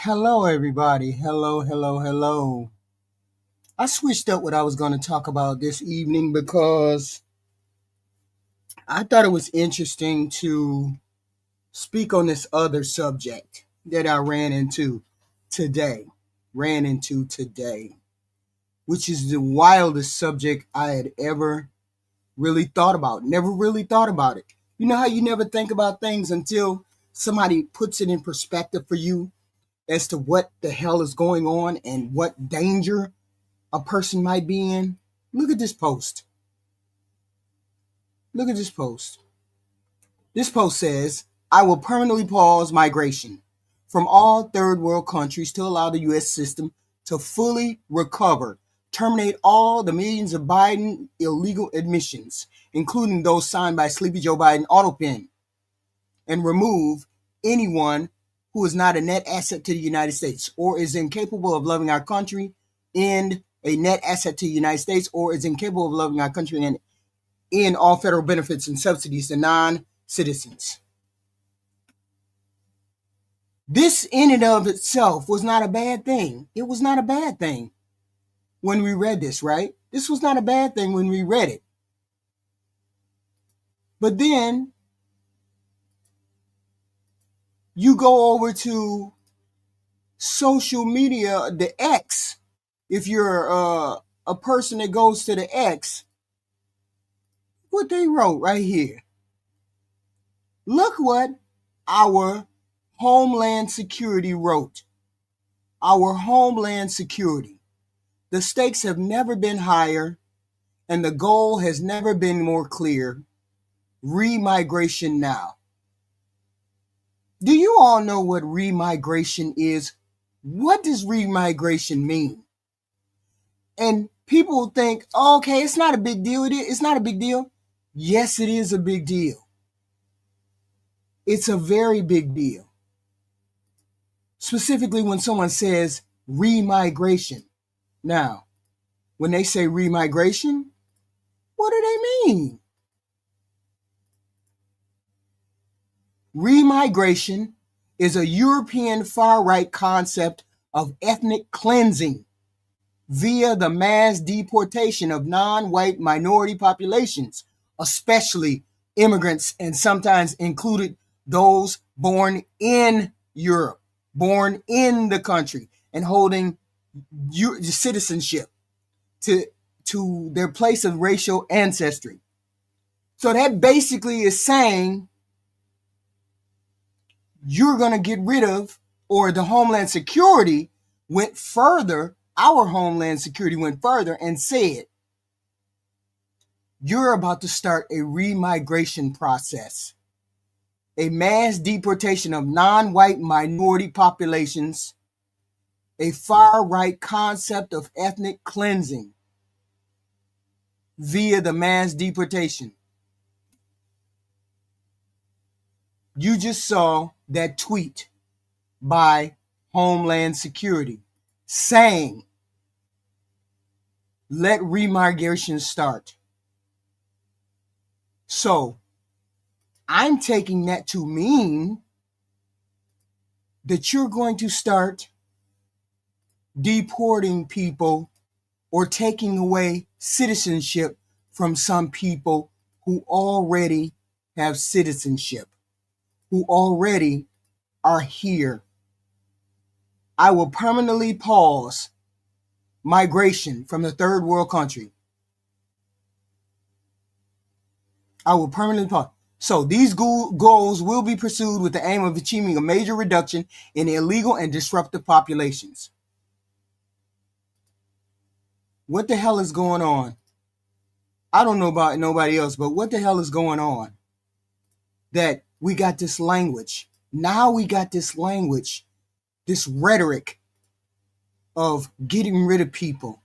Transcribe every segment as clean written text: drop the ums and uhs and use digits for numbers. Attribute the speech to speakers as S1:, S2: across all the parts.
S1: Hello, everybody. Hello, hello, hello. I switched up what I was going to talk about this evening because I thought it was interesting to speak on this other subject that I today. Ran into today, which is the wildest subject I had ever really thought about. Never really thought about it. You know how you never think about things until somebody puts it in perspective for you as to what the hell is going on and what danger a person might be in? Look at this post. Look at this post. This post says, I will permanently pause migration from all third world countries to allow the U.S. system to fully recover, terminate all the millions of Biden illegal admissions, including those signed by Sleepy Joe Biden autopen, and remove anyone who is not a net asset to the United States or is incapable of loving our country and a net asset to the United States or is incapable of loving our country and in all federal benefits and subsidies to non-citizens. This in and of itself was not a bad thing. It was not a bad thing when we read this, right? This was not a bad thing when we read it. But then you go over to social media, the X. If you're a person that goes to the X, what they wrote right here. Look what our Homeland Security wrote. Our Homeland Security. The stakes have never been higher, and the goal has never been more clear. Remigration now. Do you all know what remigration is? What does remigration mean? And people think, oh, okay, it's not a big deal. It's not a big deal. Yes, it is a big deal. It's a very big deal. Specifically when someone says remigration. Now, when they say remigration, what do they mean? Remigration is a European far-right concept of ethnic cleansing via the mass deportation of non-white minority populations, especially immigrants and sometimes included those born in Europe, born in the country and holding citizenship to their place of racial ancestry. So that basically is saying you're going to get rid of, or the Homeland Security went further, our Homeland Security went further and said, you're about to start a remigration process, a mass deportation of non-white minority populations, a far-right concept of ethnic cleansing via the mass deportation. You just saw that tweet by Homeland Security saying, let remigration start. So I'm taking that to mean that you're going to start deporting people or taking away citizenship from some people who already have citizenship, who already are here. I will permanently pause migration from the third world country. I will permanently pause. So these goals will be pursued with the aim of achieving a major reduction in illegal and disruptive populations. What the hell is going on? I don't know about nobody else, but what the hell is going on? That we got this language. Now we got this language, this rhetoric of getting rid of people.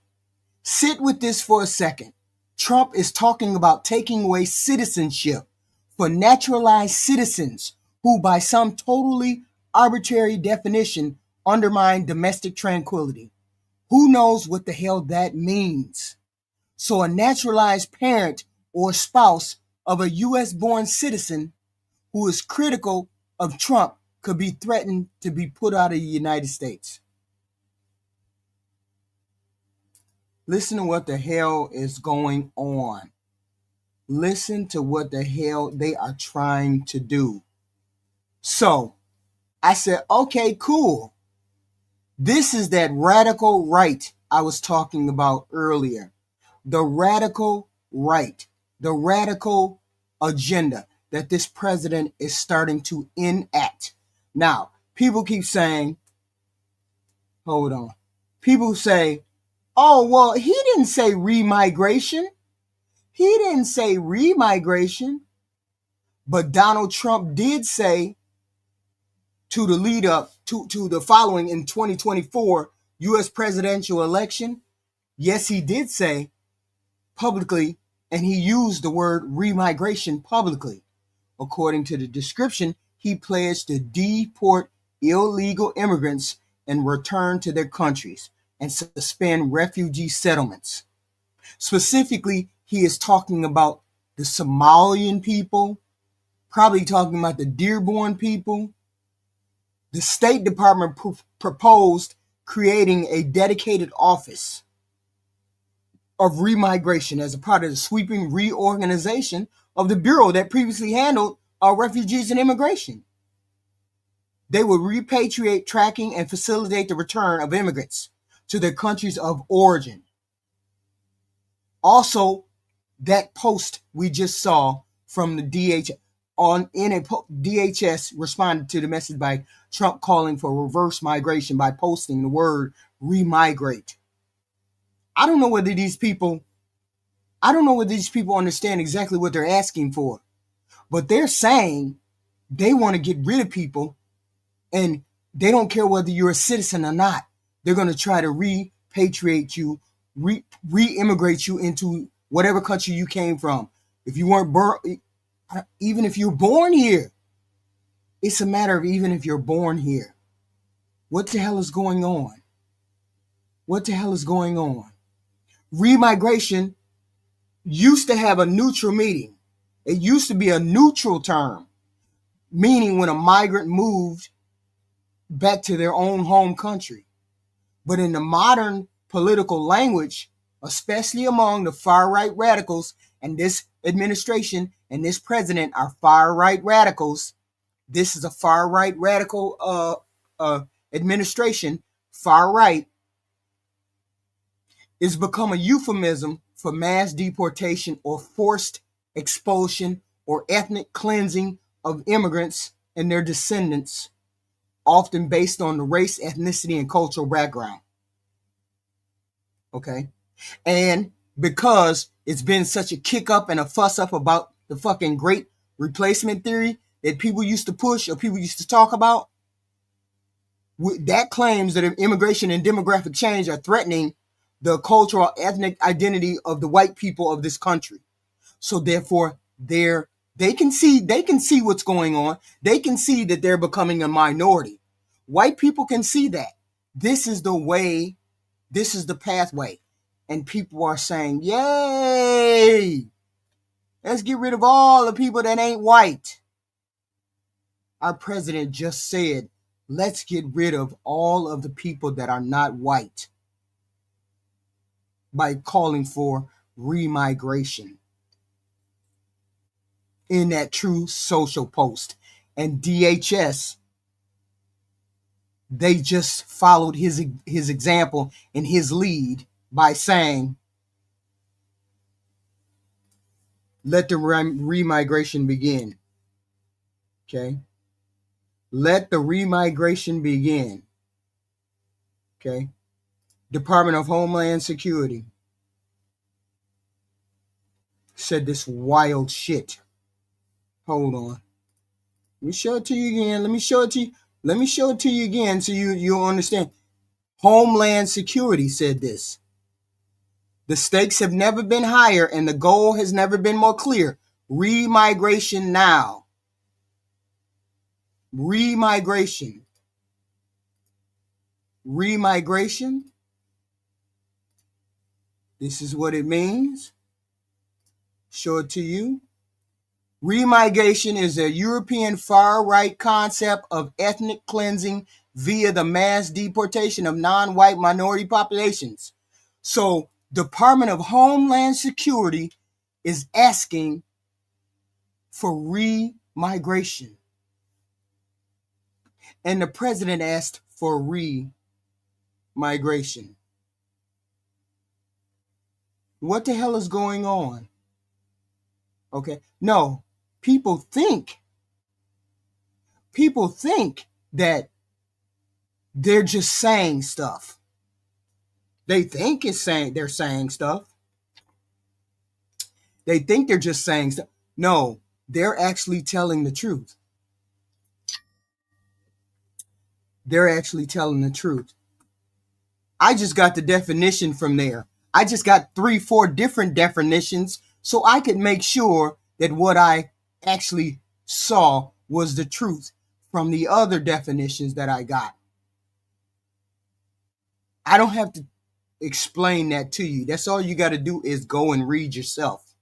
S1: Sit with this for a second. Trump is talking about taking away citizenship for naturalized citizens who, by some totally arbitrary definition, undermine domestic tranquility. Who knows what the hell that means? So a naturalized parent or spouse of a U.S. born citizen who is critical of Trump could be threatened to be put out of the United States. Listen to what the hell is going on. Listen to what the hell they are trying to do. So I said, okay, cool. This is that radical right I was talking about earlier. The radical right, the radical agenda that this president is starting to enact. Now, people keep saying, hold on. People say, oh, well, he didn't say remigration. He didn't say remigration. But Donald Trump did say to the lead up to the following in 2024 U.S. presidential election, yes, he did say publicly, and he used the word remigration publicly. According to the description, he pledged to deport illegal immigrants and return to their countries and suspend refugee settlements. Specifically, he is talking about the Somalian people, probably talking about the Dearborn people. The State Department proposed creating a dedicated office of remigration as a part of the sweeping reorganization of the bureau that previously handled refugees and immigration. They would repatriate, tracking, and facilitate the return of immigrants to their countries of origin. Also, that post we just saw from the DHS responded to the message by Trump calling for reverse migration by posting the word remigrate. I don't know whether these people understand exactly what they're asking for, but they're saying they want to get rid of people and they don't care whether you're a citizen or not. They're going to try to repatriate you, re-immigrate you into whatever country you came from. If you weren't born, even if you're born here, it's a matter of even if you're born here. What the hell is going on? What the hell is going on? Remigration used to have a neutral meaning. It used to be a neutral term, meaning when a migrant moved back to their own home country. But in the modern political language, especially among the far-right radicals, and this administration and this president are far-right radicals. This is a far-right radical administration. Far-right is become a euphemism for mass deportation or forced expulsion or ethnic cleansing of immigrants and their descendants, often based on the race, ethnicity, and cultural background. Okay? And because it's been such a kick up and a fuss up about the fucking great replacement theory that people used to push or people used to talk about, that claims that immigration and demographic change are threatening the cultural ethnic identity of the white people of this country. So therefore, they can see what's going on. They can see that they're becoming a minority. White people can see that. This is the way, this is the pathway. And people are saying, yay! Let's get rid of all the people that ain't white. Our president just said, let's get rid of all of the people that are not white by calling for remigration in that True Social post. And DHS, they just followed his example and his lead by saying, let the remigration begin. Okay? Let the remigration begin. Okay? Department of Homeland Security said this wild shit. Hold on. Let me show it to you again. Let me show it to you again so you'll understand. Homeland Security said this. The stakes have never been higher and the goal has never been more clear. Remigration now. Remigration. Remigration. This is what it means. Show it to you. Remigration is a European far-right concept of ethnic cleansing via the mass deportation of non-white minority populations. So, Department of Homeland Security is asking for remigration. And the president asked for remigration. What the hell is going on? Okay. No, people think that they're just saying stuff. They think they're saying stuff. They think they're just saying stuff. No, they're actually telling the truth. They're actually telling the truth. I just got the definition from there. I just got 3-4 different definitions so I could make sure that what I actually saw was the truth from the other definitions that I got. I don't have to explain that to you. That's all you got to do is go and read yourself.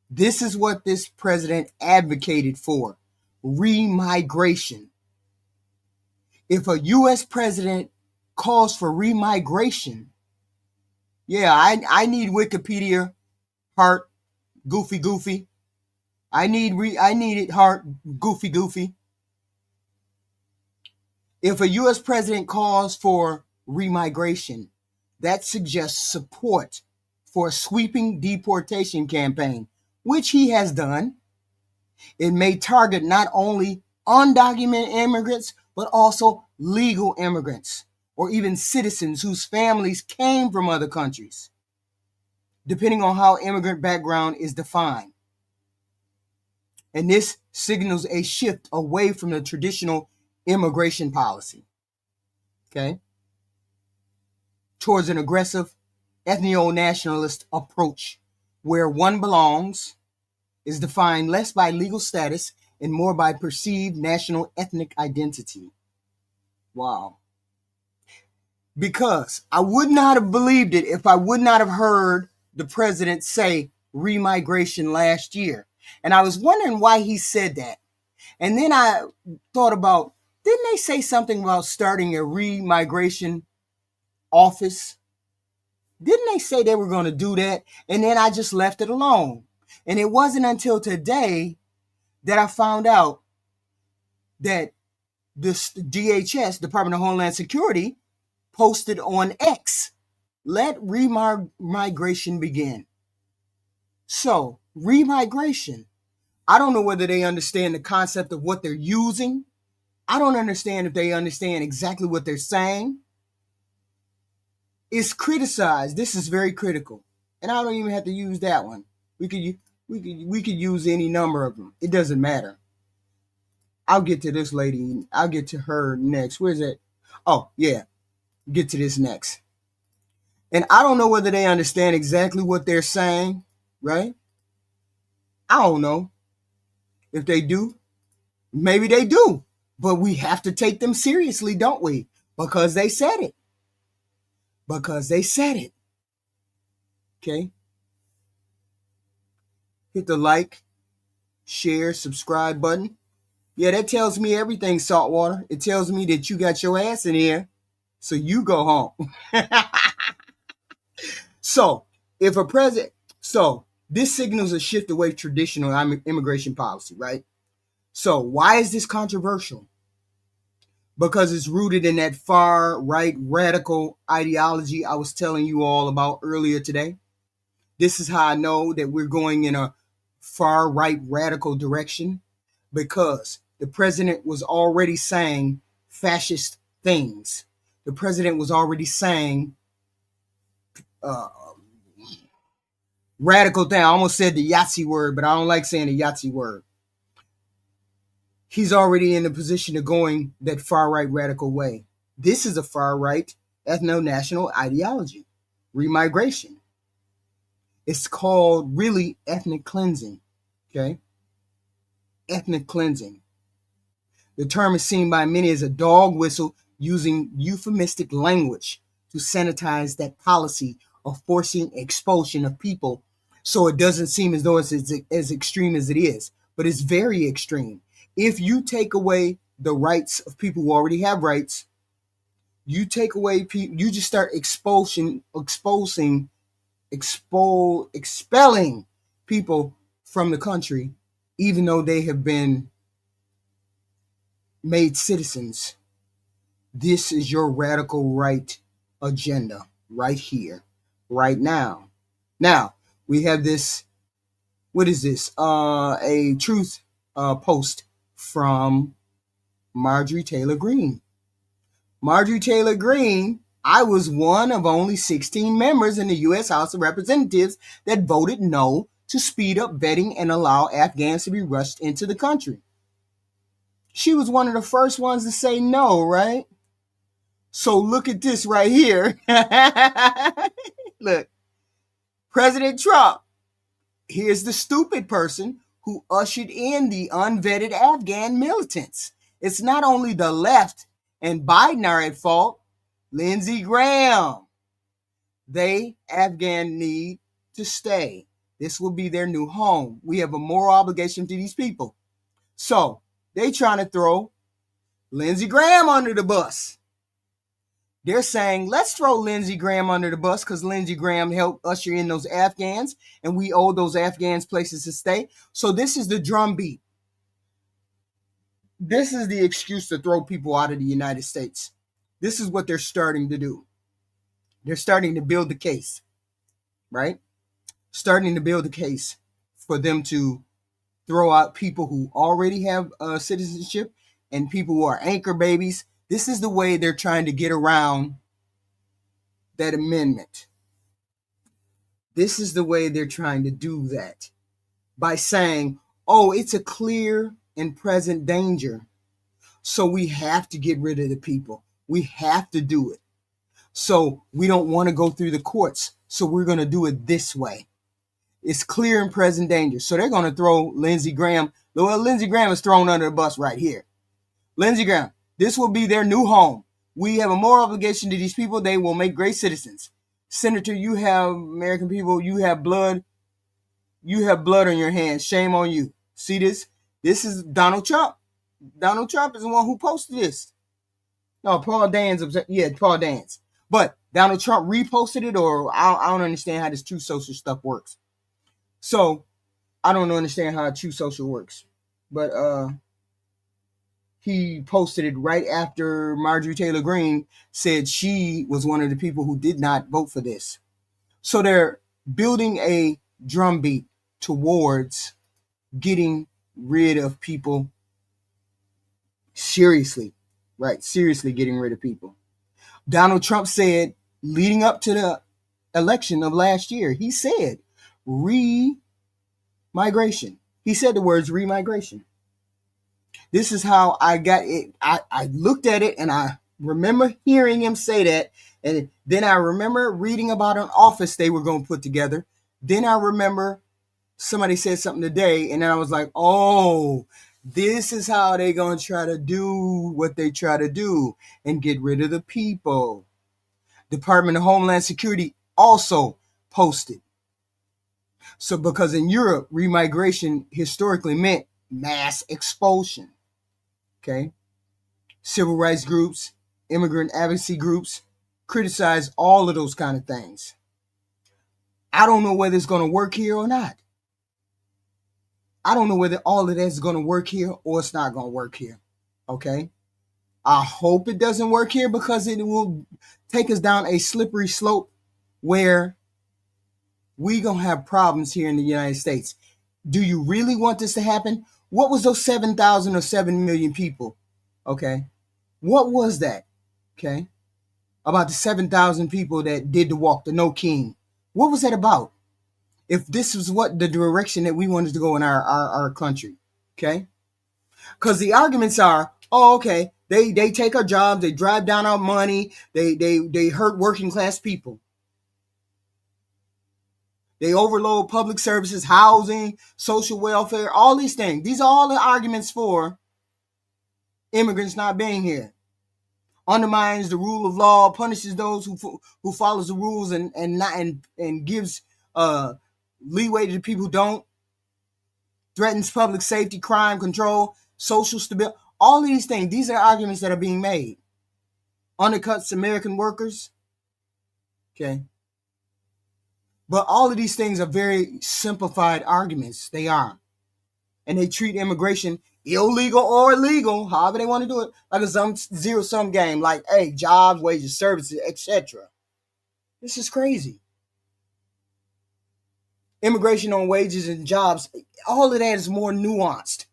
S1: This is what this president advocated for: remigration. If a U.S. president calls for remigration, yeah, I need Wikipedia, heart, goofy. I need it, heart, goofy. If a U.S. president calls for remigration, that suggests support for a sweeping deportation campaign, which he has done. It may target not only undocumented immigrants, but also legal immigrants, or even citizens whose families came from other countries, depending on how immigrant background is defined. And this signals a shift away from the traditional immigration policy, okay, towards an aggressive ethno-nationalist approach where one belongs is defined less by legal status and more by perceived national ethnic identity. Wow. Because I would not have believed it if I would not have heard the president say remigration last year. And I was wondering why he said that. And then I thought about, didn't they say something about starting a remigration office? Didn't they say they were going to do that? And then I just left it alone. And it wasn't until today that I found out that this DHS, Department of Homeland Security, posted on X, let remigration begin. So, remigration, I don't know whether they understand the concept of what they're using. I don't understand if they understand exactly what they're saying. It's criticized. This is very critical. And I don't even have to use that one. We could use any number of them. It doesn't matter. I'll get to this lady. I'll get to her next. Where's that? Oh, yeah. Get to this next. And I don't know whether they understand exactly what they're saying, right? I don't know. If they do, maybe they do. But we have to take them seriously, don't we? Because they said it. Because they said it. Okay? Hit the like, share, subscribe button. Yeah, that tells me everything, Saltwater. It tells me that you got your ass in here, so you go home. So, this signals a shift away from traditional immigration policy, right? So, why is this controversial? Because it's rooted in that far right radical ideology I was telling you all about earlier today. This is how I know that we're going in a far right radical direction, because the president was already saying fascist things. The president was already saying radical thing. I almost said the Yahtzee word, but I don't like saying the Yahtzee word. He's already in the position of going that far right radical way. This is a far right ethno-national ideology, remigration. It's called really ethnic cleansing, okay? Ethnic cleansing. The term is seen by many as a dog whistle using euphemistic language to sanitize that policy of forcing expulsion of people so it doesn't seem as though it's as extreme as it is. but it's very extreme. If you take away the rights of people who already have rights, you take away people, you just start expelling people from the country, even though they have been made citizens. This is your radical right agenda right here, right now. Now, we have this, what is this? A truth post from Marjorie Taylor Greene. Marjorie Taylor Greene, I was one of only 16 members in the U.S. House of Representatives that voted no to speed up vetting and allow Afghans to be rushed into the country. She was one of the first ones to say no, right? So look at this right here. Look, President Trump, here's the stupid person who ushered in the unvetted Afghan militants. It's not only the left and Biden are at fault. Lindsey Graham. They, Afghan, need to stay. This will be their new home. We have a moral obligation to these people. So they trying to throw Lindsey Graham under the bus. They're saying, let's throw Lindsey Graham under the bus because Lindsey Graham helped usher in those Afghans, and we owe those Afghans places to stay. So this is the drumbeat. This is the excuse to throw people out of the United States. This is what they're starting to do. They're starting to build the case, right? Starting to build the case for them to throw out people who already have citizenship and people who are anchor babies. This is the way they're trying to get around that amendment. This is the way they're trying to do that, by saying, oh, it's a clear and present danger, so we have to get rid of the people. We have to do it. So we don't want to go through the courts, so we're going to do it this way. It's clear and present danger. So they're going to throw Lindsey Graham. Well, Lindsey Graham is thrown under the bus right here. Lindsey Graham, this will be their new home. We have a moral obligation to these people. They will make great citizens. Senator, you have American people, you have blood. You have blood on your hands. Shame on you. See this? This is Donald Trump. Donald Trump is the one who posted this. No, Paul Dans. Yeah, Paul Dans. But Donald Trump reposted it, or I don't understand how this True Social stuff works. So I don't understand how True Social works. But he posted it right after Marjorie Taylor Greene said she was one of the people who did not vote for this. So they're building a drumbeat towards getting rid of people. Seriously, right? Seriously getting rid of people. Donald Trump said, leading up to the election of last year, he said, remigration. He said the words remigration. This is how I got it. I looked at it and I remember hearing him say that. And then I remember reading about an office they were going to put together. Then I remember somebody said something today, and then I was like, oh, this is how they're going to try to do what they try to do and get rid of the people. Department of Homeland Security also posted. So because in Europe, remigration historically meant mass expulsion. Okay. Civil rights groups, immigrant advocacy groups criticize all of those kind of things. I don't know whether it's going to work here or not. I don't know whether all of that is going to work here or it's not going to work here. Okay. I hope it doesn't work here, because it will take us down a slippery slope where we're going to have problems here in the United States. Do you really want this to happen? What was those 7,000 or 7 million people? Okay. What was that? Okay. About the 7,000 people that did the walk, the No King. What was that about? If this was what the direction that we wanted to go in our country. Okay. Because the arguments are, oh, okay, they take our jobs, they drive down our money, they hurt working class people. They overload public services, housing, social welfare, all these things. These are all the arguments for immigrants not being here. Undermines the rule of law, punishes those who follows the rules, and gives leeway to the people who don't. threatens public safety, crime control, social stability. All of these things, these are arguments that are being made. Undercuts American workers. Okay. But all of these things are very simplified arguments. They are. And they treat immigration illegal or legal, however they want to do it, like a zero-sum game, like, hey, jobs, wages, services, etc. This is crazy. Immigration on wages and jobs, all of that is more nuanced.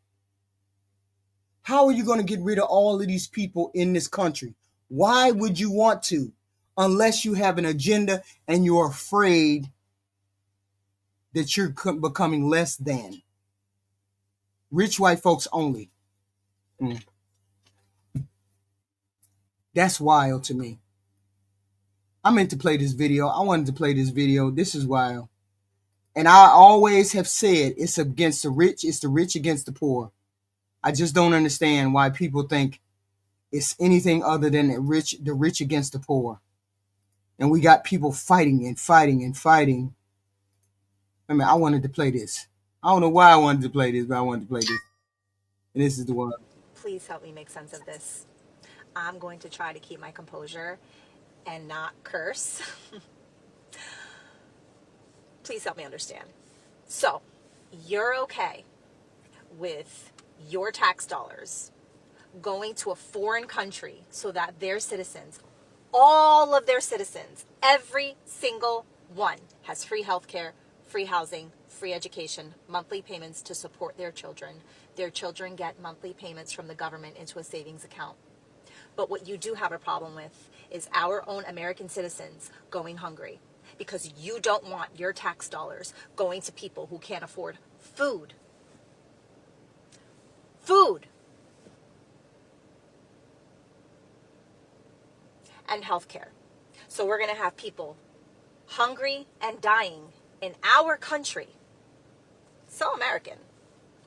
S1: How are you going to get rid of all of these people in this country? Why would you want to? Unless you have an agenda and you're afraid that you're becoming less than. Rich white folks only. That's wild to me. I meant to play this video. I wanted to play this video. This is wild. And I always have said it's against the rich. It's the rich against the poor. I just don't understand why people think it's anything other than the rich against the poor. And we got people fighting and fighting and fighting. I mean, I wanted to play this. I don't know why I wanted to play this, but I wanted to play this. And this is the one.
S2: Please help me make sense of this. I'm going to try to keep my composure and not curse. Please help me understand. So, you're okay with your tax dollars going to a foreign country so that their citizens, all of their citizens, every single one, has free healthcare, free housing, free education, monthly payments to support their children. Their children get monthly payments from the government into a savings account. But what you do have a problem with is our own American citizens going hungry because you don't want your tax dollars going to people who can't afford food. Food. And healthcare. So we're going to have people hungry and dying in our country. So American.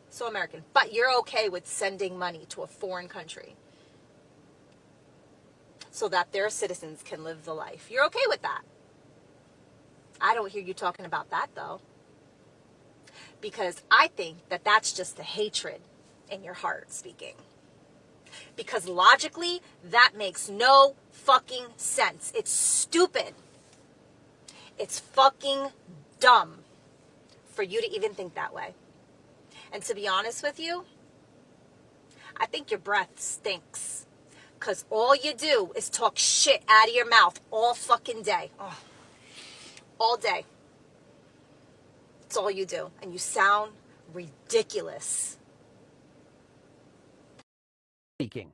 S2: So American. But you're okay with sending money to a foreign country so that their citizens can live the life. You're okay with that. I don't hear you talking about that, though. Because I think that that's just the hatred in your heart speaking. Because logically, that makes no fucking sense. It's stupid. It's fucking dumb for you to even think that way. And to be honest with you, I think your breath stinks. Because all you do is talk shit out of your mouth all fucking day. Oh. All day. That's all you do. And you sound ridiculous.
S3: Speaking.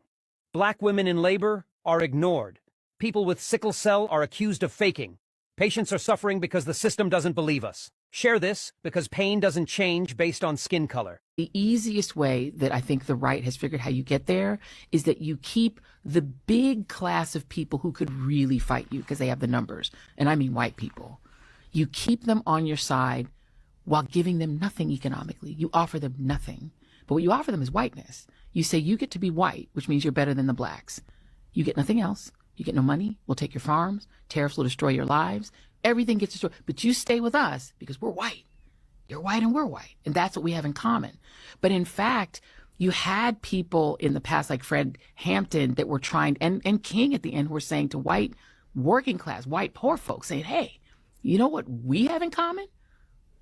S3: Black women in labor are ignored. People with sickle cell are accused of faking. Patients are suffering because the system doesn't believe us. Share this because pain doesn't change based on skin color.
S4: The easiest way that I think the right has figured how you get there is that you keep the big class of people who could really fight you because they have the numbers, and I mean white people. You keep them on your side while giving them nothing economically. You offer them nothing. But what you offer them is whiteness. You say you get to be white, which means you're better than the blacks. You get nothing else. You get no money. We'll take your farms. Tariffs will destroy your lives. Everything gets destroyed. But you stay with us because we're white. You're white and we're white. And that's what we have in common. But in fact, you had people in the past like Fred Hampton that were trying, and King at the end, were saying to white working class, white poor folks, saying, hey, you know what we have in common?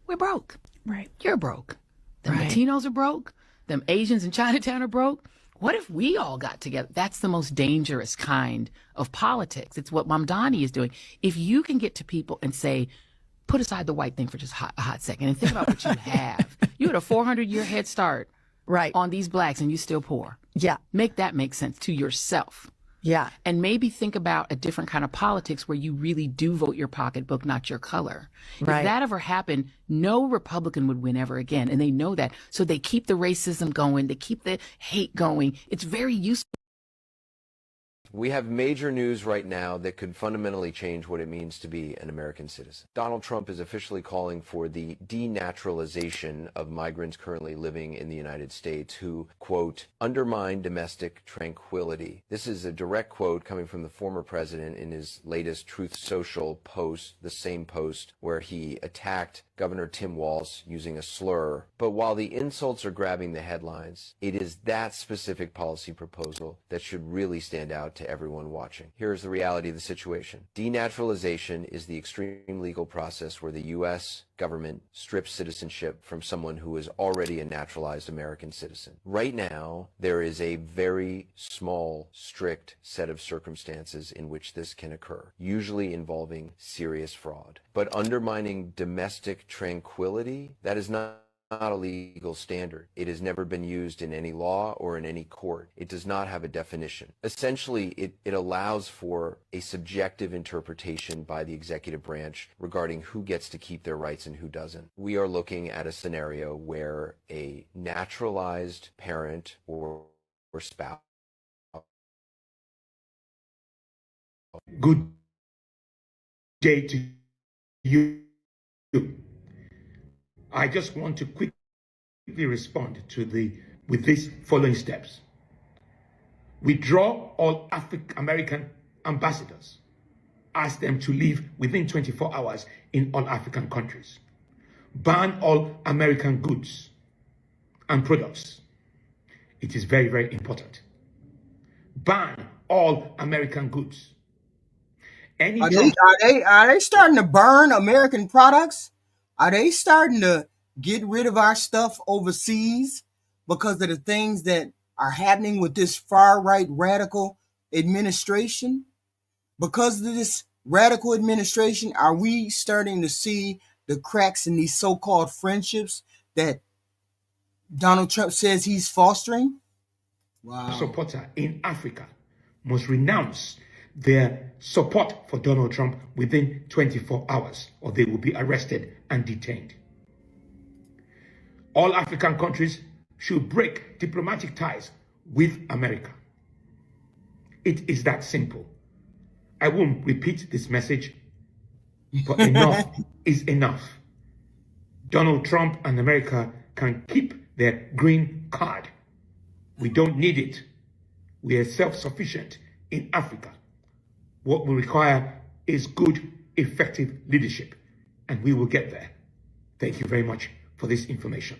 S4: We're broke.
S5: Right.
S4: You're broke. The
S5: Right.
S4: Latinos are broke. Them Asians in Chinatown are broke. What if we all got together? That's the most dangerous kind of politics. It's what Mamdani is doing. If you can get to people and say, put aside the white thing for just a hot second and think about what you have. You had a 400-year head start
S5: Right.
S4: on these blacks and you still poor.
S5: Yeah.
S4: Make that make sense to yourself.
S5: Yeah.
S4: And maybe think about a different kind of politics where you really do vote your pocketbook, not your color.
S5: Right.
S4: If that ever happened, no Republican would win ever again. And they know that. So they keep the racism going. They keep the hate going. It's very useful.
S5: We have major news right now that could fundamentally change what it means to be an American citizen. Donald Trump is officially calling for the denaturalization of migrants currently living in the United States who, quote, undermine domestic tranquility. This is a direct quote coming from the former president in his latest Truth Social post, the same post where he attacked Governor Tim Walz using a slur. But while the insults are grabbing the headlines, it is that specific policy proposal that should really stand out to everyone watching. Here's the reality of the situation. Denaturalization is the extreme legal process where the U.S. government strips citizenship from someone who is already a naturalized American citizen. Right now, there is a very small, strict set of circumstances in which this can occur, usually involving serious fraud. But undermining domestic tranquility, that is not a legal standard. It has never been used in any law or in any court. It does not have a definition. Essentially, it allows for a subjective interpretation by the executive branch regarding who gets to keep their rights and who doesn't. We are looking at a scenario where a naturalized parent or spouse.
S6: Good day to you. I just want to quickly respond with these following steps. Withdraw all African American ambassadors. Ask them to leave within 24 hours in all African countries. Ban all American goods and products. It is very, very important. Ban all American goods.
S1: Are they starting to burn American products? Are they starting to get rid of our stuff overseas because of the things that are happening with this far-right radical administration? Because of this radical administration, are we starting to see the cracks in these so-called friendships that Donald Trump says he's fostering? Wow.
S6: Supporter in Africa must renounce their support for Donald Trump within 24 hours, or they will be arrested and detained. All African countries should break diplomatic ties with America. It is that simple. I won't repeat this message, but enough is enough. Donald Trump and America can keep their green card. We don't need it. We are self-sufficient in Africa. What we require is good, effective leadership, and we will get there. Thank you very much for this information.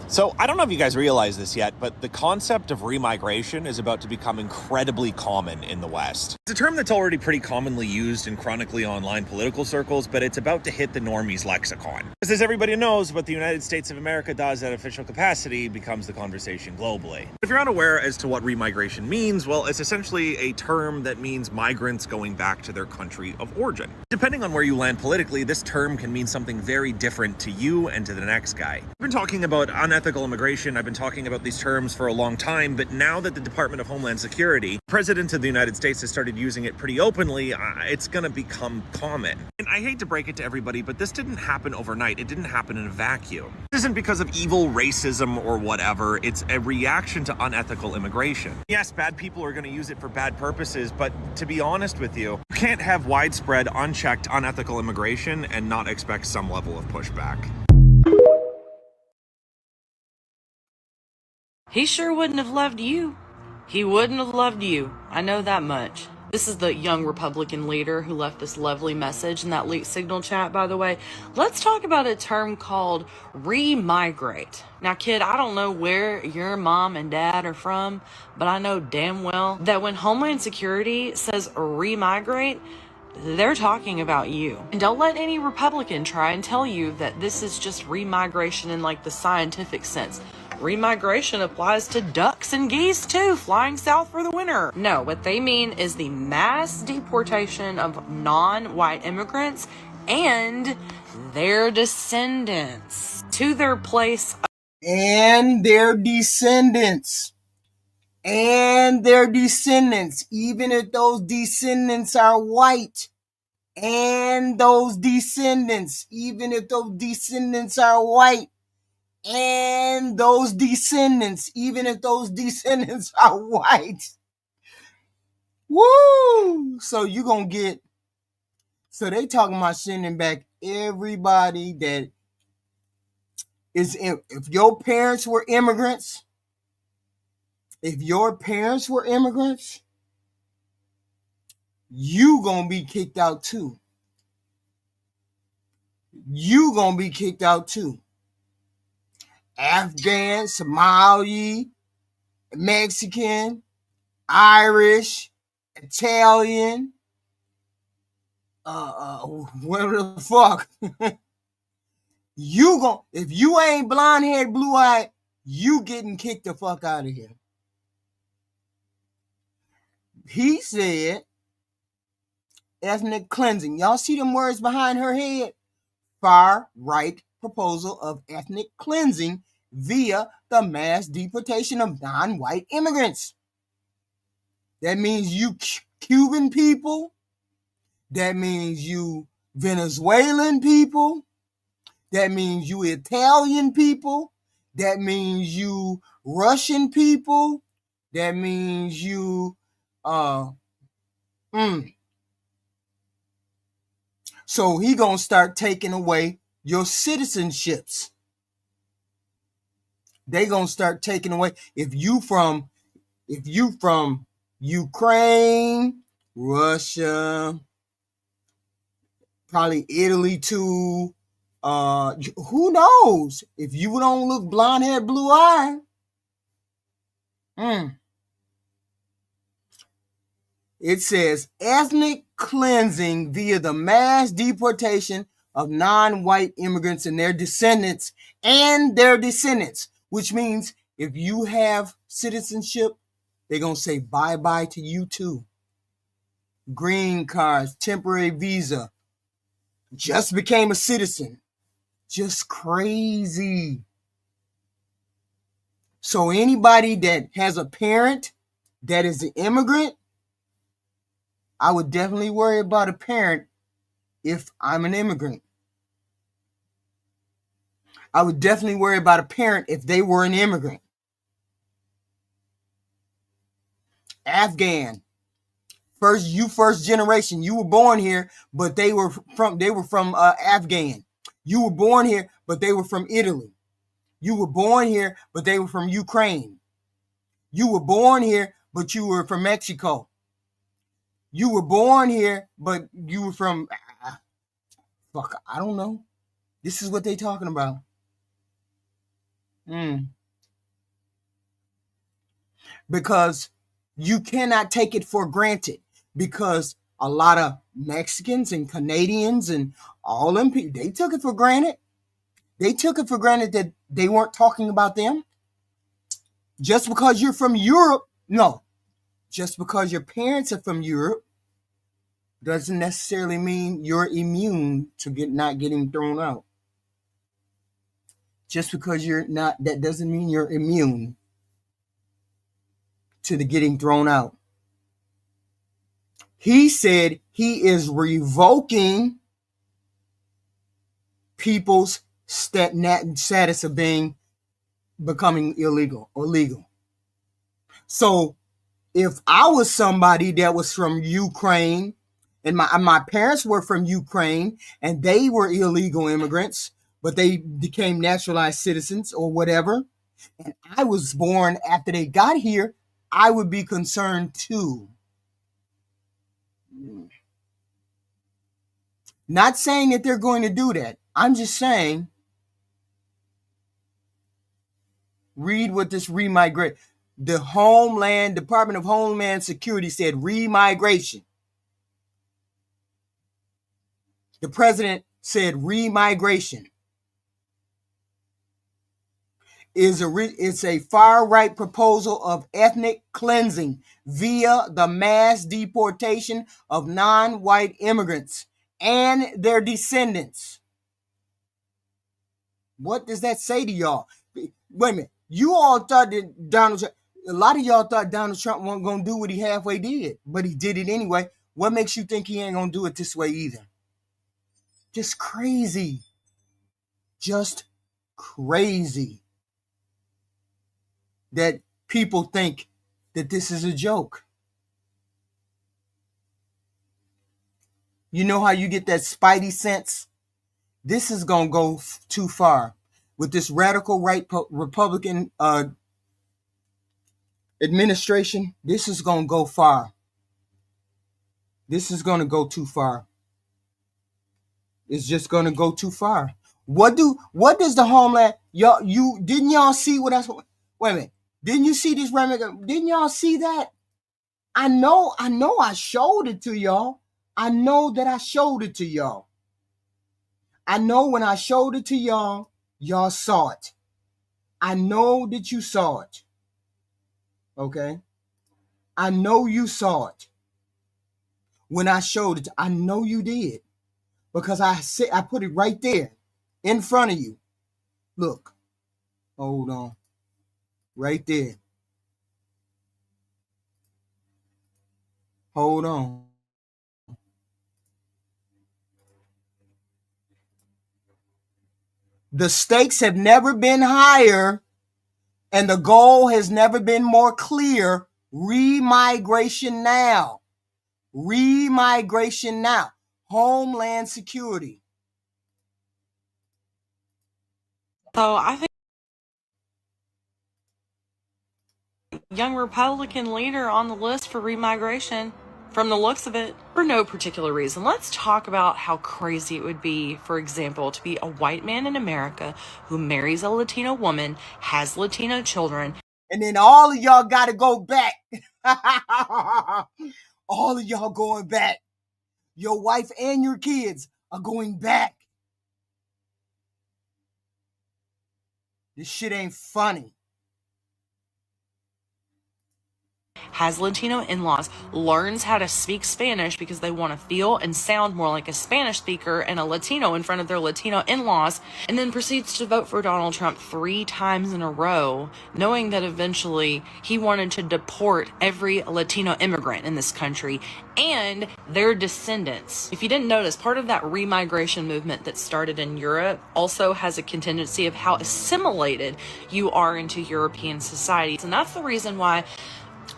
S7: So I don't know if you guys realize this yet, but the concept of remigration is about to become incredibly common in the West. It's a term that's already pretty commonly used in chronically online political circles, but it's about to hit the normies lexicon. Because as everybody knows, what the United States of America does at official capacity becomes the conversation globally. If you're unaware as to what remigration means, well, it's essentially a term that means migrants going back to their country of origin. Depending on where you land politically, this term can mean something very different to you and to the next guy. I've been talking about unethical immigration. I've been talking about these terms for a long time, but now that the Department of Homeland Security, the President of the United States, has started using it pretty openly, it's going to become common. And I hate to break it to everybody, but this didn't happen overnight. It didn't happen in a vacuum. This isn't because of evil racism or whatever. It's a reaction to unethical immigration. Yes, bad people are going to use it for bad purposes, but to be honest with you, you can't have widespread, unchecked, unethical immigration and not expect some level of pushback.
S8: He sure wouldn't have loved you. He wouldn't have loved you. I know that much. This is the young Republican leader who left this lovely message in that leaked signal chat, by the way. Let's talk about a term called remigrate. Now, kid, I don't know where your mom and dad are from, but I know damn well that when Homeland Security says remigrate, they're talking about you. And don't let any Republican try and tell you that this is just remigration in like the scientific sense. Remigration applies to ducks and geese too, flying south for the winter. No, what they mean is the mass deportation of non-white immigrants and their descendants to their place.
S1: And their descendants. And their descendants, even if those descendants are white. And those descendants, even if those descendants are white. And those descendants, even if those descendants are white. Woo! So you gonna get. So they talking about sending back everybody that is. If your parents were immigrants, you gonna be kicked out too. Afghan, Somali, Mexican, Irish, Italian, whatever the fuck. If you ain't blonde haired, blue eyed, you getting kicked the fuck out of here. He said ethnic cleansing. Y'all see them words behind her head? Far right proposal of ethnic cleansing via the mass deportation of non-white immigrants. That means you Cuban people. That means you Venezuelan people. That means you Italian people. That means you Russian people. That means you So he gonna start taking away your citizenships. They gonna start taking away if you from Ukraine, Russia, probably Italy too. Who knows? If you don't look blonde haired, blue eye. It says ethnic cleansing via the mass deportation of non-white immigrants and their descendants, which means if you have citizenship, they're going to say bye-bye to you too. Green cards, temporary visa, just became a citizen. Just crazy. So anybody that has a parent that is an immigrant, I would definitely worry about a parent if I'm an immigrant. I would definitely worry about a parent if they were an immigrant. Afghan. First generation. You were born here, but they were from Afghan. You were born here, but they were from Italy. You were born here, but they were from Ukraine. You were born here, but you were from Mexico. You were born here, but you were from I don't know. This is what they talking about. Because you cannot take it for granted, because a lot of Mexicans and Canadians and all them people, they took it for granted. They took it for granted that they weren't talking about them. Just because you're from Europe, no. Just because your parents are from Europe doesn't necessarily mean you're immune to not getting thrown out. Just because you're not, that doesn't mean you're immune to the getting thrown out. He said he is revoking people's status of becoming illegal or legal. So if I was somebody that was from Ukraine and my parents were from Ukraine and they were illegal immigrants, but they became naturalized citizens or whatever, and I was born after they got here, I would be concerned too. Not saying that they're going to do that. I'm just saying, read what this remigration. The Department of Homeland Security said remigration. The president said remigration is a far-right proposal of ethnic cleansing via the mass deportation of non-white immigrants and their descendants. What does that say to y'all? Wait a minute. You all thought that a lot of y'all thought Donald Trump wasn't going to do what he halfway did, but he did it anyway. What makes you think he ain't going to do it this way either? Just crazy. Just crazy that people think that this is a joke. You know how you get that spidey sense? This is going to go too far. With this radical right Republican administration, this is going to go far. This is going to go too far. It's just going to go too far. What does the Homeland, didn't y'all see what I, wait a minute. Didn't you see this remedy? Didn't y'all see that? I know I showed it to y'all. I know that I showed it to y'all. I know when I showed it to y'all, y'all saw it. I know that you saw it. Okay? I know you saw it. When I showed it, I know you did. Because I put it right there in front of you. Look. Hold on. Right there. Hold on. The stakes have never been higher, and the goal has never been more clear. Remigration now. Remigration now. Homeland Security.
S8: So I think young Republican leader on the list for remigration, from the looks of it, for no particular reason. Let's talk about how crazy it would be, for example, to be a white man in America who marries a Latino woman, has Latino children,
S1: and then all of y'all got to go back. All of y'all going back. Your wife and your kids are going back. This shit ain't funny.
S8: has Latino in-laws, learns how to speak Spanish because they want to feel and sound more like a Spanish speaker and a Latino in front of their Latino in-laws, and then proceeds to vote for Donald Trump 3 times in a row, knowing that eventually he wanted to deport every Latino immigrant in this country and their descendants. If you didn't notice, part of that remigration movement that started in Europe also has a contingency of how assimilated you are into European societies. And that's the reason why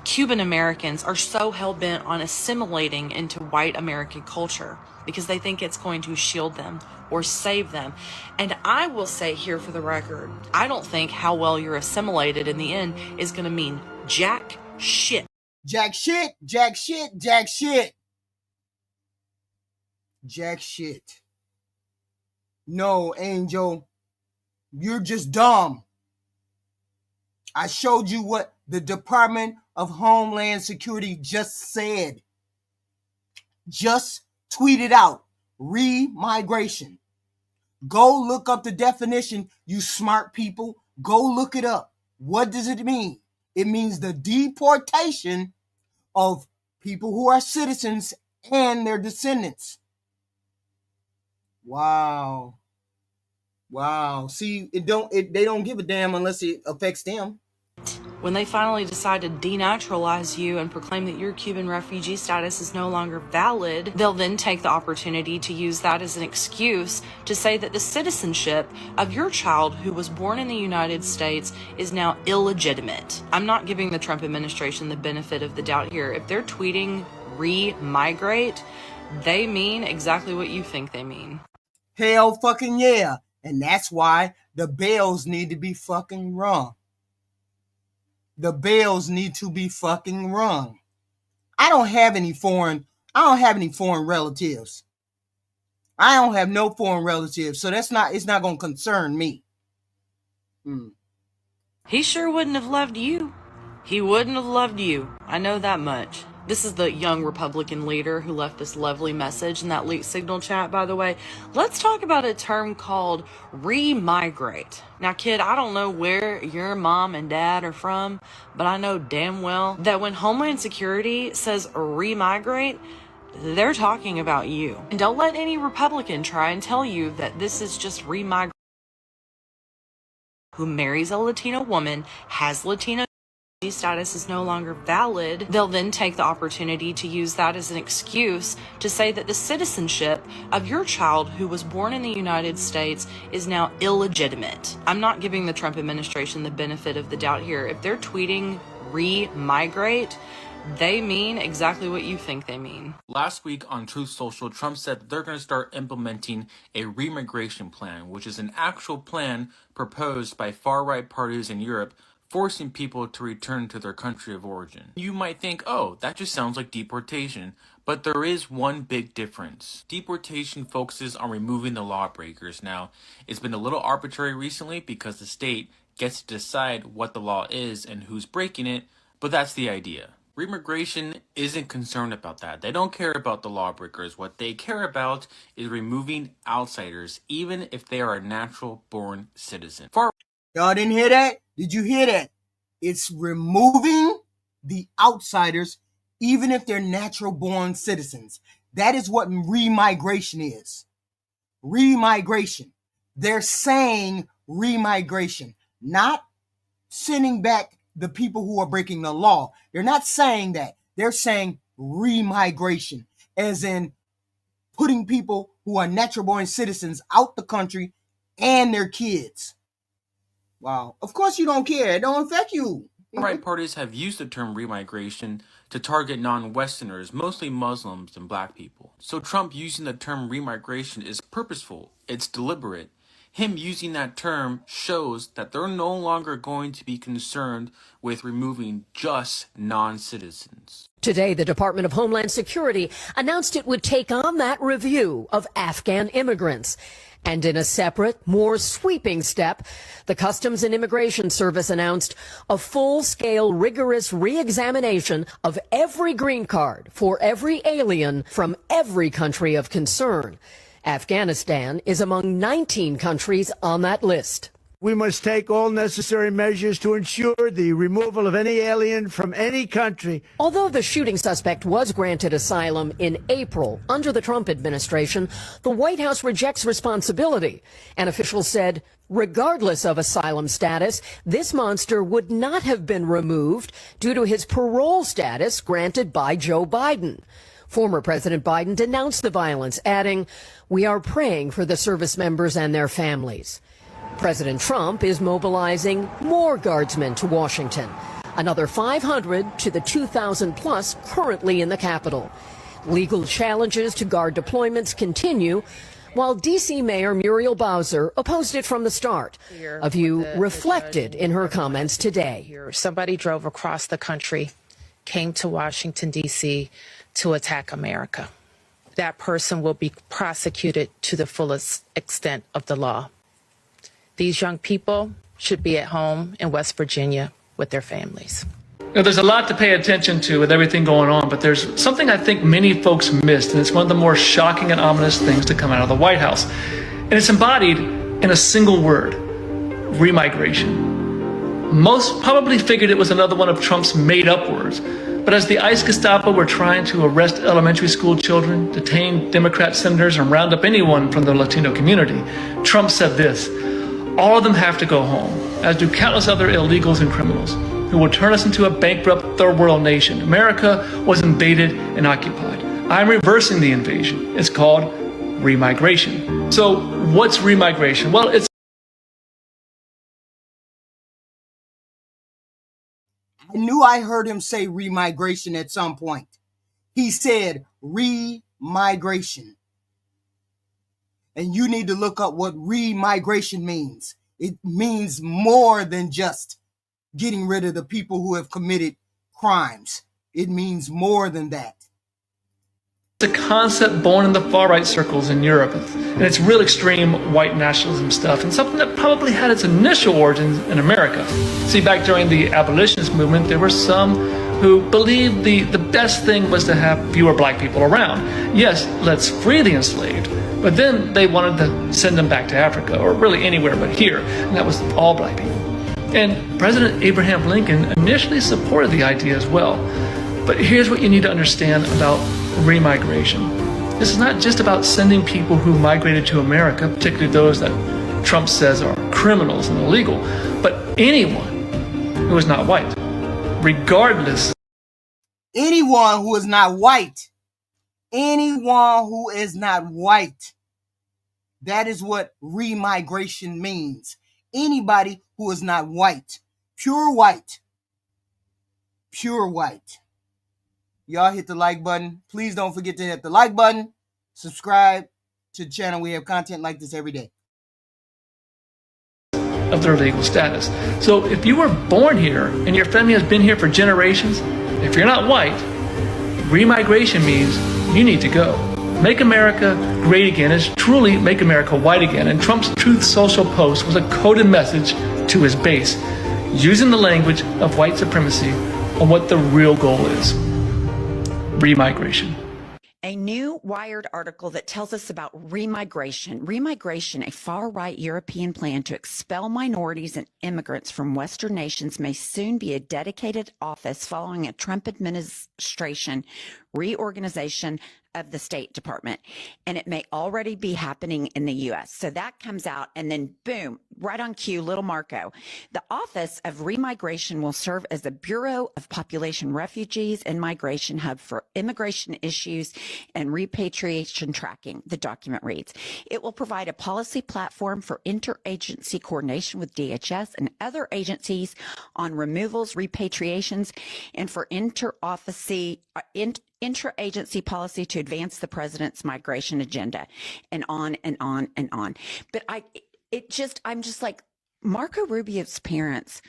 S8: Cuban Americans are so hell-bent on assimilating into white American culture, because they think it's going to shield them or save them. And I will say here for the record, I don't think how well you're assimilated in the end is going to mean jack shit.
S1: Jack shit, jack shit, jack shit. Jack shit. No, Angel, you're just dumb. I showed you what the Department of Homeland Security just said. Just tweeted out, remigration. Go look up the definition, you smart people. Go look it up. What does it mean? It means the deportation of people who are citizens and their descendants. Wow. Wow. See, they don't give a damn unless it affects them.
S8: When they finally decide to denaturalize you and proclaim that your Cuban refugee status is no longer valid, they'll then take the opportunity to use that as an excuse to say that the citizenship of your child who was born in the United States is now illegitimate. I'm not giving the Trump administration the benefit of the doubt here. If they're tweeting re-migrate, they mean exactly what you think they mean.
S1: Hell fucking yeah. And that's why the bells need to be fucking rung. The bells need to be fucking rung. I don't have any foreign relatives. I don't have no foreign relatives, so it's not going to concern me.
S8: He sure wouldn't have loved you. He wouldn't have loved you. I know that much. This is the young Republican leader who left this lovely message in that leaked signal chat, by the way. Let's talk about a term called remigrate. Now, kid, I don't know where your mom and dad are from, but I know damn well that when Homeland Security says remigrate, they're talking about you. And don't let any Republican try and tell you that this is just remigrate. Who marries a Latino woman, has Latino status is no longer valid, they'll then take the opportunity to use that as an excuse to say that the citizenship of your child who was born in the United States is now illegitimate. I'm not giving the Trump administration the benefit of the doubt here. If they're tweeting re-migrate, They mean exactly what you think they mean.
S9: Last week on Truth Social, Trump said that they're going to start implementing a remigration plan, which is an actual plan proposed by far-right parties in Europe forcing people to return to their country of origin. You might think, oh, that just sounds like deportation. But there is one big difference. Deportation focuses on removing the lawbreakers. Now, it's been a little arbitrary recently because the state gets to decide what the law is and who's breaking it, but that's the idea. Remigration isn't concerned about that. They don't care about the lawbreakers. What they care about is removing outsiders, even if they are a natural-born citizen.
S1: Y'all didn't hear that? Did you hear that? It's removing the outsiders, even if they're natural-born citizens. That is what remigration is. Remigration. They're saying remigration, not sending back the people who are breaking the law. They're not saying that. They're saying remigration, as in putting people who are natural-born citizens out the country and their kids. Wow. Of course you don't care. It don't affect you.
S9: Right parties have used the term remigration to target non-Westerners, mostly Muslims and black people. So Trump using the term remigration is purposeful. It's deliberate. Him using that term shows that they're no longer going to be concerned with removing just non-citizens.
S10: Today, the Department of Homeland Security announced it would take on that review of Afghan immigrants. And in a separate, more sweeping step, the Customs and Immigration Service announced a full-scale, rigorous re-examination of every green card for every alien from every country of concern. Afghanistan is among 19 countries on that list.
S11: We must take all necessary measures to ensure the removal of any alien from any country.
S10: Although the shooting suspect was granted asylum in April under the Trump administration, the White House rejects responsibility. An official said, regardless of asylum status, this monster would not have been removed due to his parole status granted by Joe Biden. Former President Biden denounced the violence, adding, "We are praying for the service members and their families." President Trump is mobilizing more guardsmen to Washington, another 500 to the 2,000 plus currently in the Capitol. Legal challenges to guard deployments continue, while D.C. Mayor Muriel Bowser opposed it from the start, a view reflected in her comments today.
S12: Somebody drove across the country, came to Washington, D.C. to attack America. That person will be prosecuted to the fullest extent of the law. These young people should be at home in West Virginia with their families.
S13: Now, there's a lot to pay attention to with everything going on, but there's something I think many folks missed, and it's one of the more shocking and ominous things to come out of the White House. And it's embodied in a single word: remigration. Most probably figured it was another one of Trump's made-up words. But as the ICE Gestapo were trying to arrest elementary school children, detain Democrat senators, and round up anyone from the Latino community, Trump said this: all of them have to go home, as do countless other illegals and criminals who will turn us into a bankrupt third world nation. America was invaded and occupied. I'm reversing the invasion. It's called remigration. So what's remigration? Well, it's
S1: I knew I heard him say remigration at some point. He said remigration. And you need to look up what remigration means. It means more than just getting rid of the people who have committed crimes. It means more than that.
S13: a concept born in the far-right circles in Europe, and it's real extreme white nationalism stuff, and something that probably had its initial origins in America. See, back during the abolitionist movement, there were some who believed the best thing was to have fewer black people around. Yes, let's free the enslaved, but then they wanted to send them back to Africa, or really anywhere but here, and that was all black people. And President Abraham Lincoln initially supported the idea as well. But here's what you need to understand about remigration. This is not just about sending people who migrated to America, particularly those that Trump says are criminals and illegal, but anyone who is not white, regardless.
S1: Anyone who is not white. Anyone who is not white. That is what remigration means. Anybody who is not white. Pure white. Pure white. Y'all hit the like button. Please don't forget to hit the like button. Subscribe to the channel. We have content like this every day.
S13: Of their legal status. So if you were born here and your family has been here for generations, if you're not white, remigration means you need to go. Make America great again is truly make America white again, and Trump's Truth Social post was a coded message to his base, using the language of white supremacy on what the real goal is: remigration.
S14: A new Wired article that tells us about remigration. Remigration, a far-right European plan to expel minorities and immigrants from Western nations, may soon be a dedicated office following a Trump administration reorganization of the State Department. And it may already be happening in the U.S. So that comes out, and then boom, right on cue, little Marco. The Office of Remigration will serve as the Bureau of Population Refugees and Migration Hub for immigration issues and repatriation tracking, the document reads. It will provide a policy platform for interagency coordination with DHS and other agencies on removals, repatriations, and for interagency policy to advance the president's migration agenda, and on and on and on. But I'm just like, Marco Rubio's parents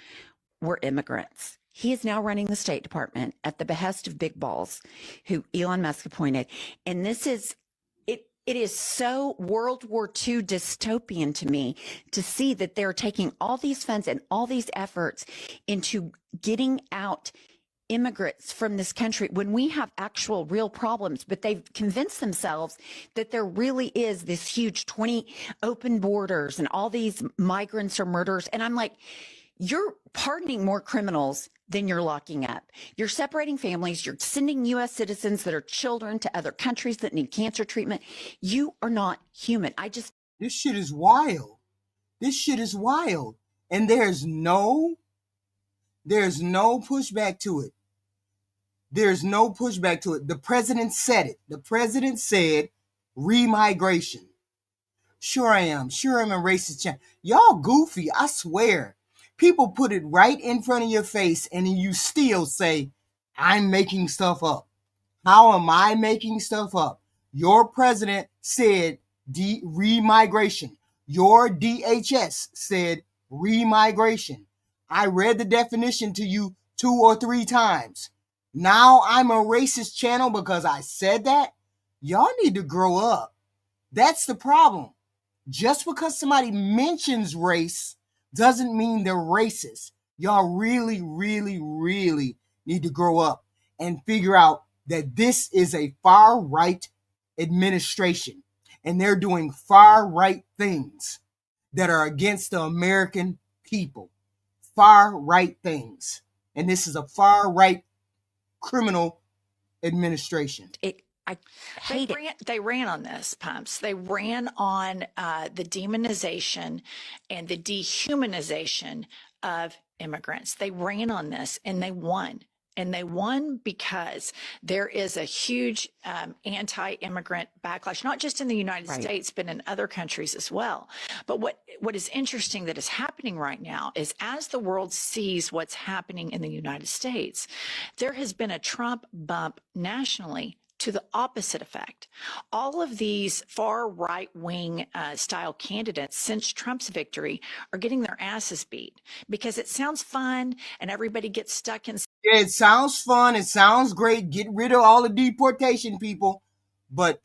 S14: were immigrants. He is now running the State Department at the behest of Big Balls, who Elon Musk appointed. And this is, it is so World War II dystopian to me to see that they're taking all these funds and all these efforts into getting out immigrants from this country when we have actual real problems. But they've convinced themselves that there really is this huge 20 open borders and all these migrants are murderers. And I'm like, you're pardoning more criminals than you're locking up. You're separating families. You're sending U.S. citizens that are children to other countries that need cancer treatment. You are not human.
S1: This shit is wild. This shit is wild. And there's no pushback to it. There's no pushback to it. The president said it. The president said remigration. Sure I am. Sure I'm a racist. Y'all goofy, I swear. People put it right in front of your face and you still say, I'm making stuff up. How am I making stuff up? Your president said remigration. Your DHS said remigration. I read the definition to you 2 or 3 times. Now I'm a racist channel because I said that? Y'all need to grow up. That's the problem. Just because somebody mentions race doesn't mean they're racist. Y'all really, really, really need to grow up and figure out that this is a far-right administration and they're doing far-right things that are against the American people. Far-right things. And this is a far-right criminal administration.
S14: I hate it.
S15: They ran on this, Pumps. They ran on the demonization and the dehumanization of immigrants. They ran on this and they won. And they won because there is a huge anti-immigrant backlash, not just in the United States, but in other countries as well. But what is interesting that is happening right now is as the world sees what's happening in the United States, there has been a Trump bump nationally to the opposite effect. All of these far right-wing style candidates since Trump's victory are getting their asses beat because it sounds fun and everybody gets stuck in.
S1: Yeah, it sounds fun. It sounds great. Get rid of all the deportation people. But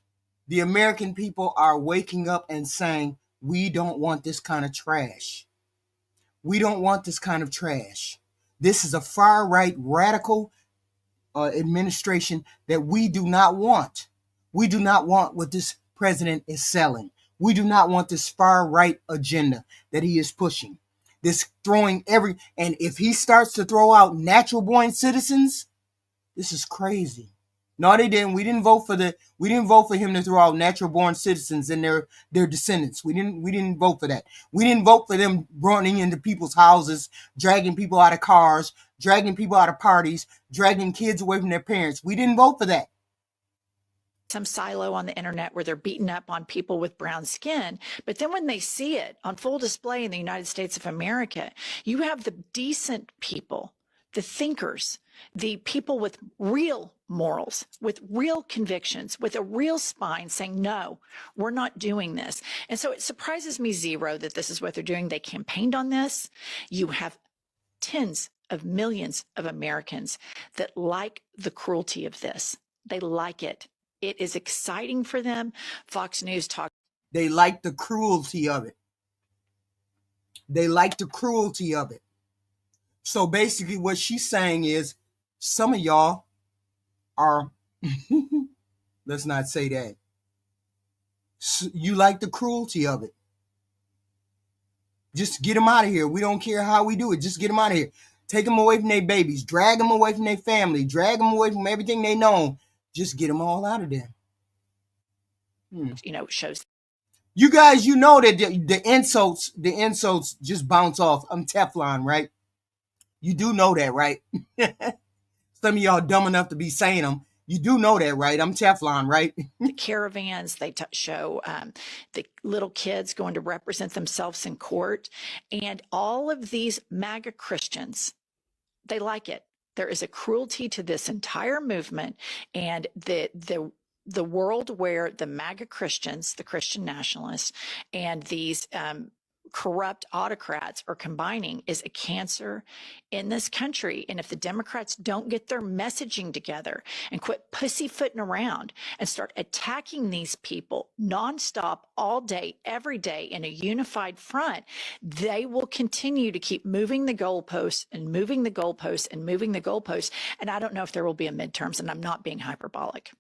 S1: the American people are waking up and saying, we don't want this kind of trash. We don't want this kind of trash. This is a far right radical administration that we do not want. We do not want what this president is selling. We do not want this far right agenda that he is pushing. This throwing and if he starts to throw out natural born citizens, this is crazy. No, they didn't. We didn't vote for him to throw out natural born citizens and their descendants. We didn't vote for that. We didn't vote for them running into people's houses, dragging people out of cars, dragging people out of parties, dragging kids away from their parents. We didn't vote for that.
S15: Some silo on the internet where they're beating up on people with brown skin. But then when they see it on full display in the United States of America, you have the decent people the thinkers, the people with real morals, with real convictions, with a real spine saying, no, we're not doing this. And so it surprises me zero that this is what they're doing. They campaigned on this. You have tens of millions of Americans that like the cruelty of this. They like it. It is exciting for them. Fox News talks.
S1: They like the cruelty of it. They like the cruelty of it. So basically what she's saying is some of y'all are, let's not say that. You like the cruelty of it. Just get them out of here. We don't care how we do it. Just get them out of here. Take them away from their babies. Drag them away from their family. Drag them away from everything they know. Just get them all out of there.
S15: You know, shows.
S1: You guys, you know that the insults just bounce off. I'm Teflon, right? You do know that, right? Some of y'all dumb enough to be saying them. You do know that, right? I'm Teflon, right?
S15: The caravans, they show the little kids going to represent themselves in court. And all of these MAGA Christians, they like it. There is a cruelty to this entire movement. And the world where the MAGA Christians, the Christian nationalists, and these corrupt autocrats are combining is a cancer in this country. And if the Democrats don't get their messaging together and quit pussyfooting around and start attacking these people nonstop all day, every day in a unified front, they will continue to keep moving the goalposts and moving the goalposts and moving the goalposts. And I don't know if there will be a midterms, and I'm not being hyperbolic.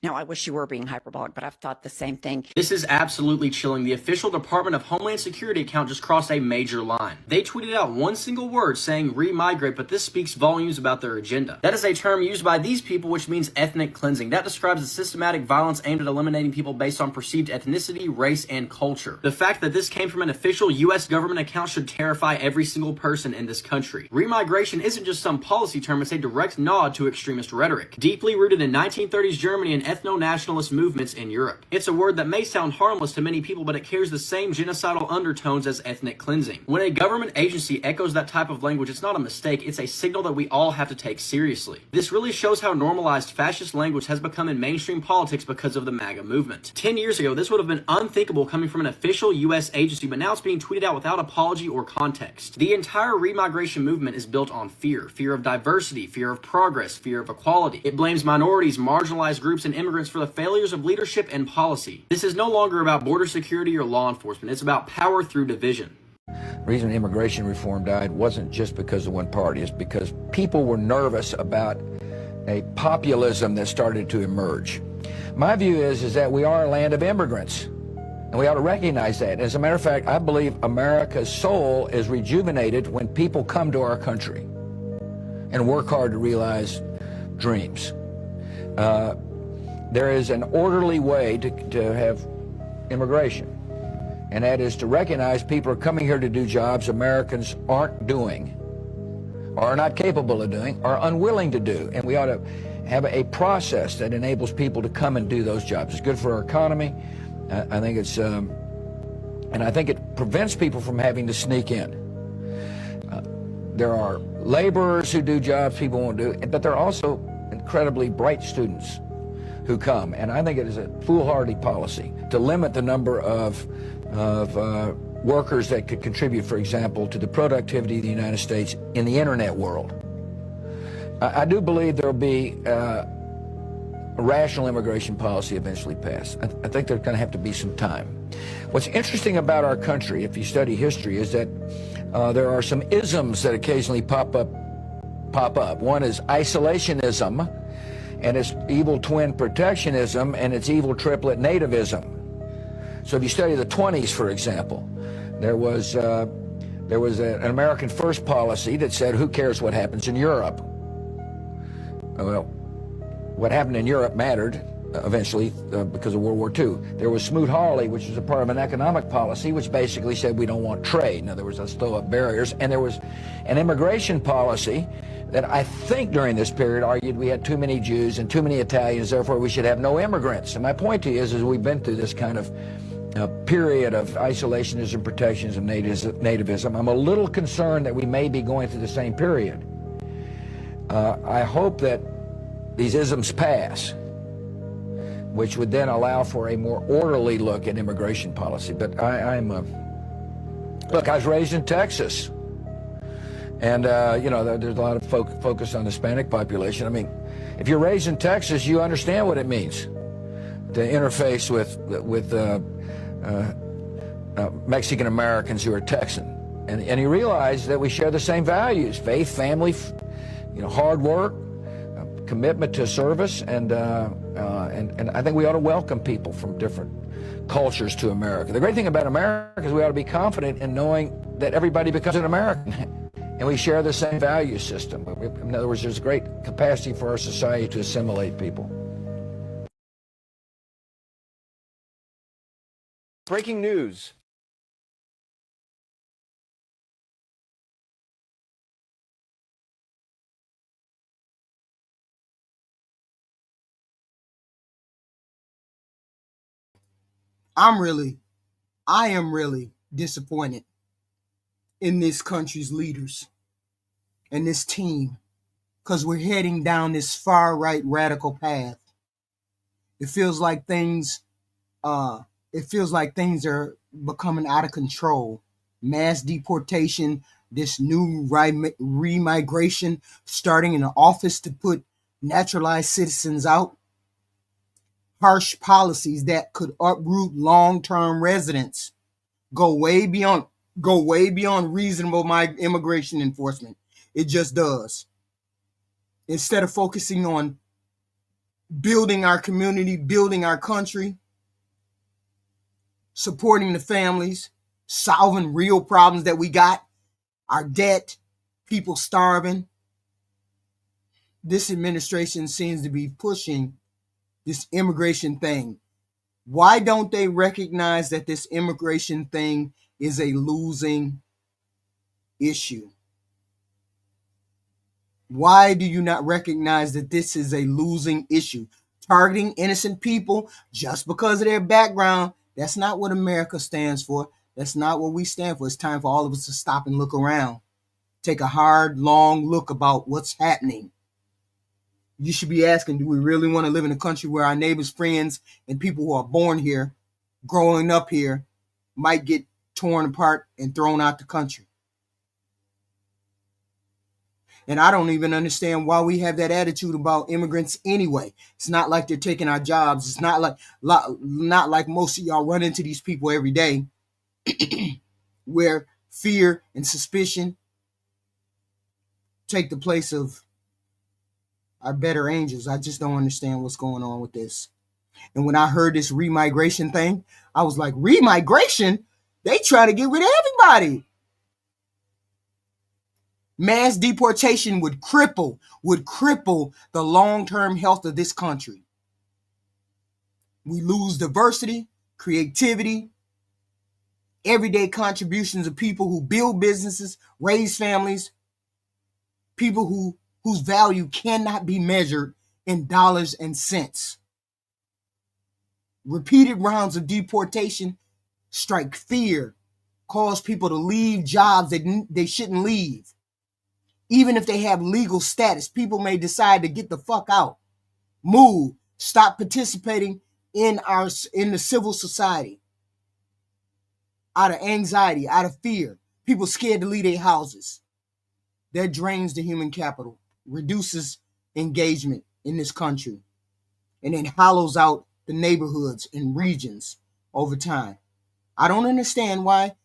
S14: No, I wish you were being hyperbolic, but I've thought the same thing.
S16: This is absolutely chilling. The official Department of Homeland Security account just crossed a major line. They tweeted out one single word saying remigrate, but this speaks volumes about their agenda. That is a term used by these people which means ethnic cleansing. That describes the systematic violence aimed at eliminating people based on perceived ethnicity, race, and culture. The fact that this came from an official U.S. government account should terrify every single person in this country. Remigration isn't just some policy term, it's a direct nod to extremist rhetoric, deeply rooted in 1930s Germany and ethno-nationalist movements in Europe. It's a word that may sound harmless to many people, but it carries the same genocidal undertones as ethnic cleansing. When a government agency echoes that type of language, it's not a mistake, it's a signal that we all have to take seriously. This really shows how normalized fascist language has become in mainstream politics because of the MAGA movement. 10 years ago, this would have been unthinkable coming from an official U.S. agency, but now it's being tweeted out without apology or context. The entire remigration movement is built on fear. Fear of diversity, fear of progress, fear of equality. It blames minorities, marginalized groups, and immigrants for the failures of leadership and policy. This is no longer about border security or law enforcement. It's about power through division.
S17: The reason immigration reform died wasn't just because of one party. It's because people were nervous about a populism that started to emerge. My view is that we are a land of immigrants, and we ought to recognize that. As a matter of fact, I believe America's soul is rejuvenated when people come to our country and work hard to realize dreams. There is an orderly way to have immigration, and that is to recognize people are coming here to do jobs Americans aren't doing, or are not capable of doing, or unwilling to do. And we ought to have a process that enables people to come and do those jobs. It's good for our economy. I think it's, and I think it prevents people from having to sneak in. There are laborers who do jobs people won't do, but there are also incredibly bright students who come, and I think it is a foolhardy policy to limit the number of workers that could contribute, for example, to the productivity of the United States in the internet world. I do believe there will be a rational immigration policy eventually passed. I think there's going to have to be some time. What's interesting about our country, if you study history, is that there are some isms that occasionally pop up. One is isolationism, and its evil twin protectionism, and its evil triplet nativism. So if you study the 20s, for example, there was an American First policy that said, who cares what happens in Europe? Well, what happened in Europe mattered eventually because of World War II. There was Smoot-Hawley, which was a part of an economic policy, which basically said we don't want trade. In other words, let's throw up barriers. And there was an immigration policy that I think during this period argued we had too many Jews and too many Italians, therefore we should have no immigrants. And my point to you is we've been through this kind of period of isolationism, protectionism, nativism. I'm a little concerned that we may be going through the same period. I hope that these isms pass, which would then allow for a more orderly look at immigration policy. But look, I was raised in Texas, and you know, there's a lot of focus on the Hispanic population. I mean, if you're raised in Texas, you understand what it means to interface with Mexican Americans who are Texan, and you realize that we share the same values: faith, family, you know, hard work, commitment to service, and I think we ought to welcome people from different cultures to America. The great thing about America is we ought to be confident in knowing that everybody becomes an American, and we share the same value system. In other words, there's great capacity for our society to assimilate people.
S5: Breaking news.
S1: I am really disappointed in this country's leaders and this team, because we're heading down this far right radical path. It feels like things are becoming out of control. Mass deportation, this new remigration, starting in an office to put naturalized citizens out. Harsh policies that could uproot long-term residents go way beyond reasonable immigration enforcement. It just does. Instead of focusing on building our community, building our country, supporting the families, solving real problems that we got, our debt, people starving, this administration seems to be pushing this immigration thing. Why don't they recognize that this immigration thing is a losing issue? Why do you not recognize that this is a losing issue? Targeting innocent people just because of their background, that's not what America stands for. That's not what we stand for. It's time for all of us to stop and look around. Take a hard, long look about what's happening. You should be asking, do we really want to live in a country where our neighbors, friends, and people who are born here, growing up here, might get torn apart and thrown out the country? And I don't even understand why we have that attitude about immigrants anyway. It's not like they're taking our jobs. It's not like most of y'all run into these people every day where fear and suspicion take the place of our better angels. I just don't understand what's going on with this. And when I heard this remigration thing, I was like, remigration? They try to get rid of everybody. Mass deportation would cripple the long-term health of this country. We lose diversity, creativity, everyday contributions of people who build businesses, raise families, people whose value cannot be measured in dollars and cents. Repeated rounds of deportation strike fear, cause people to leave jobs that they shouldn't leave. Even if they have legal status, people may decide to get the fuck out, move, stop participating in the civil society out of anxiety, out of fear. People scared to leave their houses. That drains the human capital, reduces engagement in this country, and then hollows out the neighborhoods and regions over time. I don't understand why.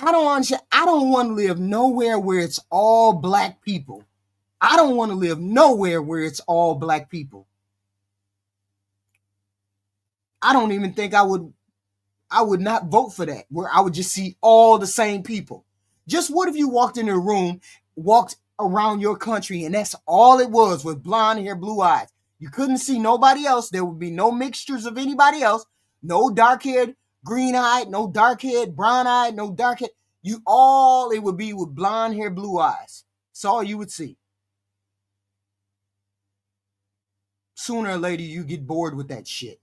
S1: I don't want to live nowhere where it's all black people. I don't want to live nowhere where it's all black people. I don't even think I would not vote for that, where I would just see all the same people. Just what if you walked in a room, walked around your country, and that's all it was, with blonde hair, blue eyes. You couldn't see nobody else. There would be no mixtures of anybody else. No dark-haired, green-eyed, no dark-haired, brown-eyed, no dark-haired. It would be with blonde hair, blue eyes. That's all you would see. Sooner or later, you get bored with that shit,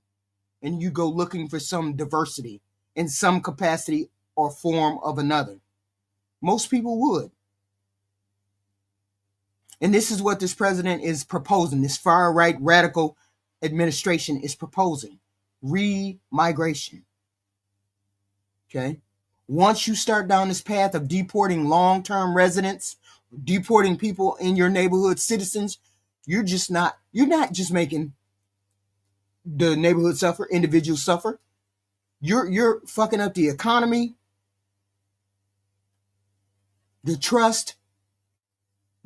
S1: and you go looking for some diversity in some capacity or form of another. Most people would. And this is what this president is proposing. This far-right radical administration is proposing. Remigration. Okay? Once you start down this path of deporting long-term residents, deporting people in your neighborhood, citizens, you're not just making the neighborhood suffer, individuals suffer. You're fucking up the economy, the trust.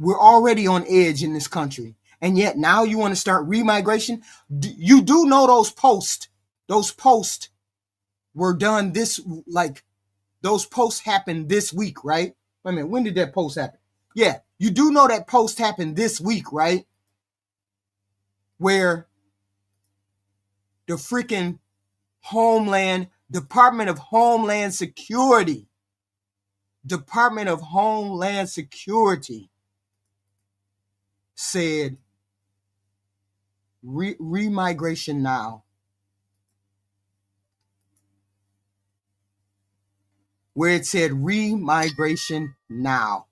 S1: We're already on edge in this country. And yet now you want to start remigration. You do know those posts were done those posts happened this week, right? Wait a minute, when did that post happen? Yeah, you do know that post happened this week, right? Where the freaking Department of Homeland Security said remigration now. Where it said remigration now.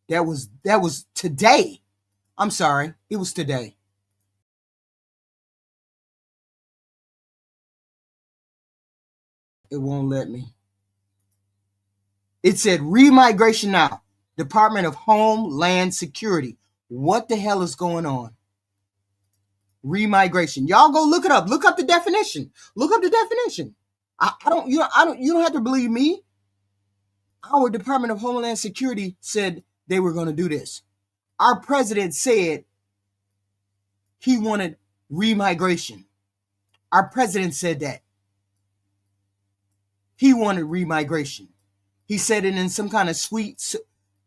S1: That was today. I'm sorry, it was today. It won't let me. It said remigration now. Department of Homeland Security. What the hell is going on? Remigration. Y'all go look it up. Look up the definition. I don't. You don't have to believe me. Our Department of Homeland Security said they were going to do this. Our president said he wanted remigration. Our president said that. He wanted remigration. He said it in some kind of sweet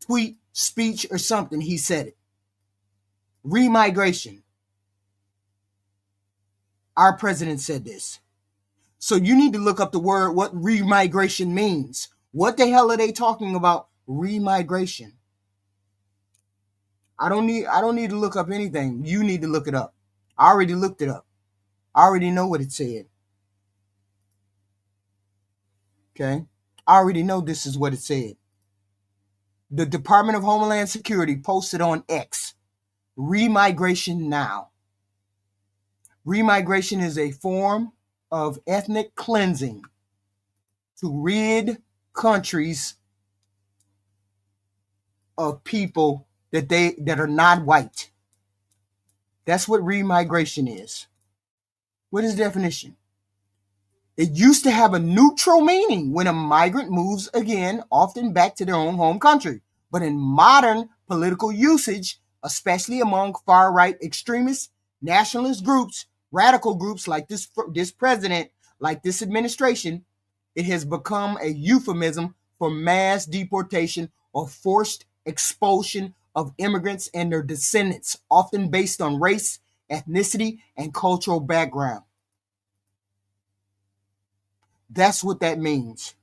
S1: tweet, speech, or something. He said it. Remigration. Our president said this. So you need to look up the word, what remigration means. What the hell are they talking about? Remigration. I don't need to look up anything. You need to look it up. I already looked it up. I already know what it said. Okay? I already know this is what it said. The Department of Homeland Security posted on X. Remigration now. Remigration is a form of ethnic cleansing to rid countries of people that are not white. That's what remigration is. What is the definition? It used to have a neutral meaning when a migrant moves again, often back to their own home country. But in modern political usage, especially among far-right extremists, nationalist groups, radical groups like this president, like this administration, it has become a euphemism for mass deportation or forced expulsion of immigrants and their descendants, often based on race, ethnicity, and cultural background. That's what that means.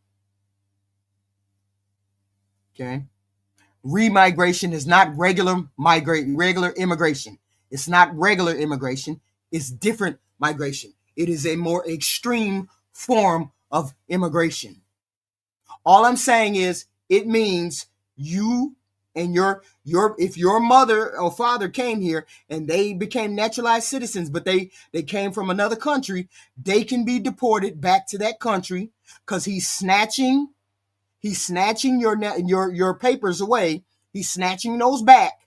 S1: Okay? Remigration is not regular immigration. It's not regular immigration. It's different migration. It is a more extreme form of immigration. All I'm saying is it means you and if your mother or father came here and they became naturalized citizens, but they came from another country, they can be deported back to that country because he's snatching your papers away. He's snatching those back.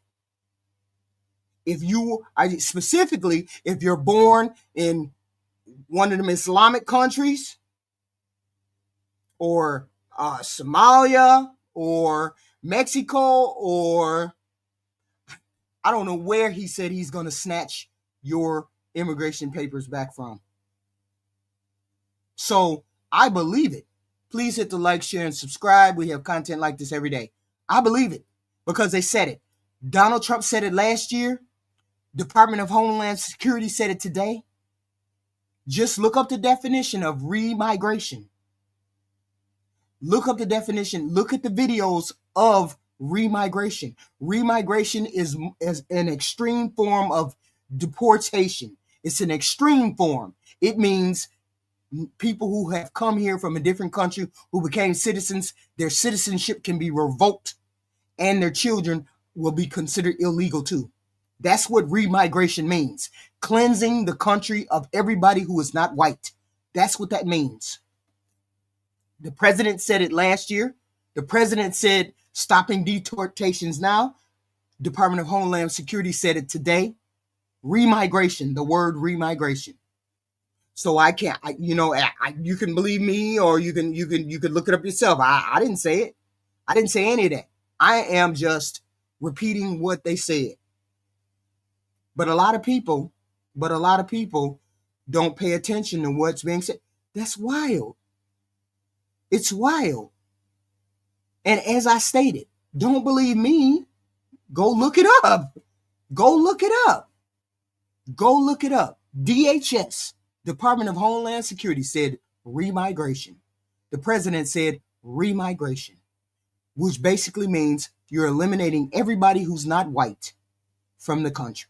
S1: If you're born in one of them Islamic countries or Somalia or Mexico, or I don't know where he said he's going to snatch your immigration papers back from. So I believe it. Please hit the like, share, and subscribe. We have content like this every day. I believe it because they said it. Donald Trump said it last year. Department of Homeland Security said it today. Just look up the definition of remigration. Look up the definition. Look at the videos of remigration. Remigration is an extreme form of deportation. It's an extreme form. It means people who have come here from a different country who became citizens, their citizenship can be revoked and their children will be considered illegal too. That's what remigration means. Cleansing the country of everybody who is not white. That's what that means. The president said it last year. The president said stopping deportations now. Department of Homeland Security said it today. Remigration, the word remigration. So I can't, you can believe me, or you can look it up yourself. I didn't say it. I didn't say any of that. I am just repeating what they said. But a lot of people don't pay attention to what's being said. That's wild. It's wild. And as I stated, don't believe me. Go look it up. Go look it up. Go look it up. DHS, Department of Homeland Security, said remigration. The president said remigration, which basically means you're eliminating everybody who's not white from the country.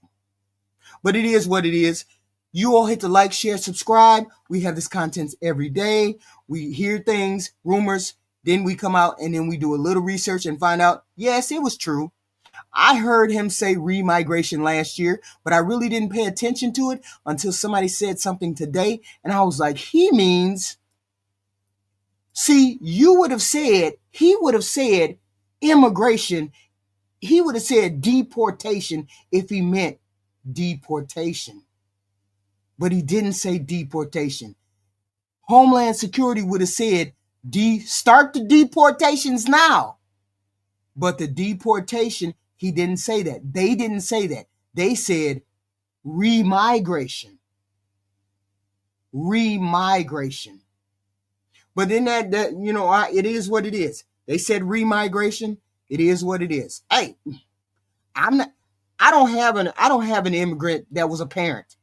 S1: But it is what it is. You all hit the like, share, subscribe. We have this content every day. We hear things, rumors, then we come out and then we do a little research and find out, yes, it was true. I heard him say remigration last year, but I really didn't pay attention to it until somebody said something today. And I was like, he means, see, he would have said immigration. He would have said deportation if he meant deportation. But he didn't say deportation. Homeland Security would have said, start the deportations now. But the deportation, he didn't say that. They didn't say that. They said remigration. Remigration. But then it is what it is. They said remigration. It is what it is. Hey, I don't have an immigrant that was a parent.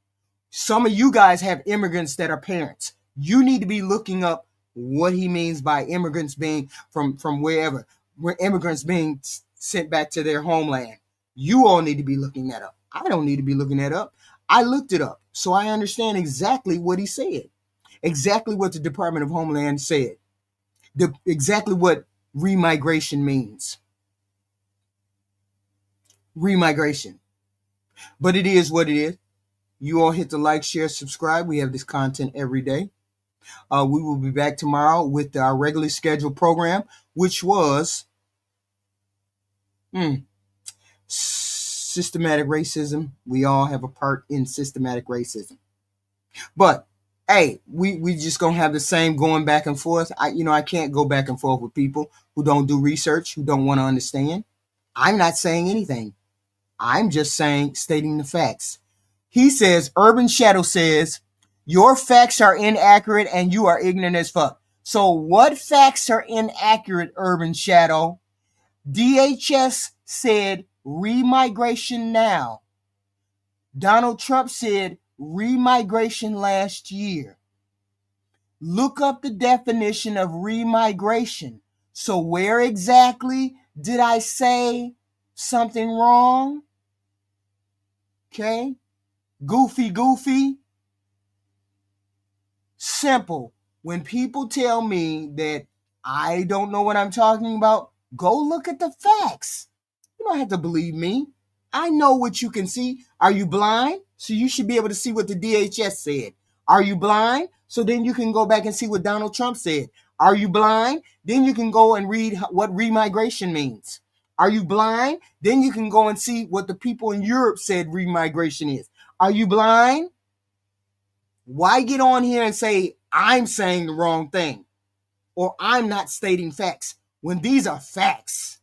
S1: Some of you guys have immigrants that are parents. You need to be looking up what he means by immigrants being from wherever, where immigrants being sent back to their homeland. You all need to be looking that up. I don't need to be looking that up. I looked it up, so I understand exactly what he said, exactly what the Department of Homeland said, exactly what remigration means. Remigration. But it is what it is. You all hit the like, share, subscribe. We have this content every day. We will be back tomorrow with our regularly scheduled program, which was systematic racism. We all have a part in systematic racism. But hey, we just gonna have the same going back and forth. I can't go back and forth with people who don't do research, who don't want to understand. I'm not saying anything. I'm just stating the facts. He says, Urban Shadow says, your facts are inaccurate and you are ignorant as fuck. So what facts are inaccurate, Urban Shadow? DHS said remigration now. Donald Trump said remigration last year. Look up the definition of remigration. So where exactly did I say something wrong? Okay. Goofy. Simple. When people tell me that I don't know what I'm talking about, go look at the facts. You don't have to believe me. I know what you can see. Are you blind? So you should be able to see what the DHS said. Are you blind? So then you can go back and see what Donald Trump said. Are you blind? Then you can go and read what remigration means. Are you blind? Then you can go and see what the people in Europe said remigration is. Are you blind? Why get on here and say I'm saying the wrong thing or I'm not stating facts when these are facts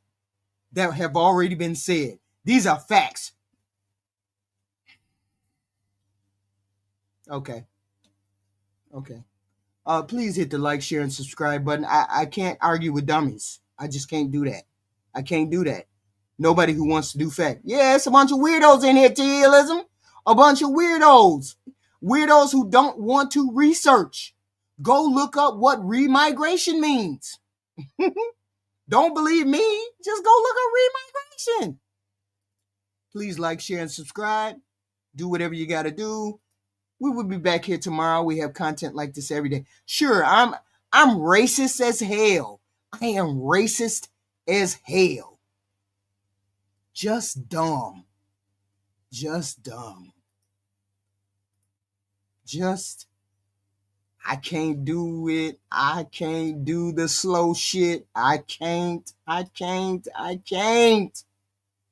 S1: that have already been said? These are facts. Okay. Please hit the like, share, and subscribe button. I can't argue with dummies. I just can't do that. I can't do that. Nobody who wants to do fact. Yeah, it's a bunch of weirdos in here, T-ism. A bunch of weirdos. Weirdos who don't want to research. Go look up what remigration means. Don't believe me? Just go look up remigration. Please like, share, and subscribe. Do whatever you got to do. We will be back here tomorrow. We have content like this every day. Sure, I'm racist as hell. I am racist as hell. Just dumb. Just dumb. Just, I can't do it. I can't do the slow shit. I can't.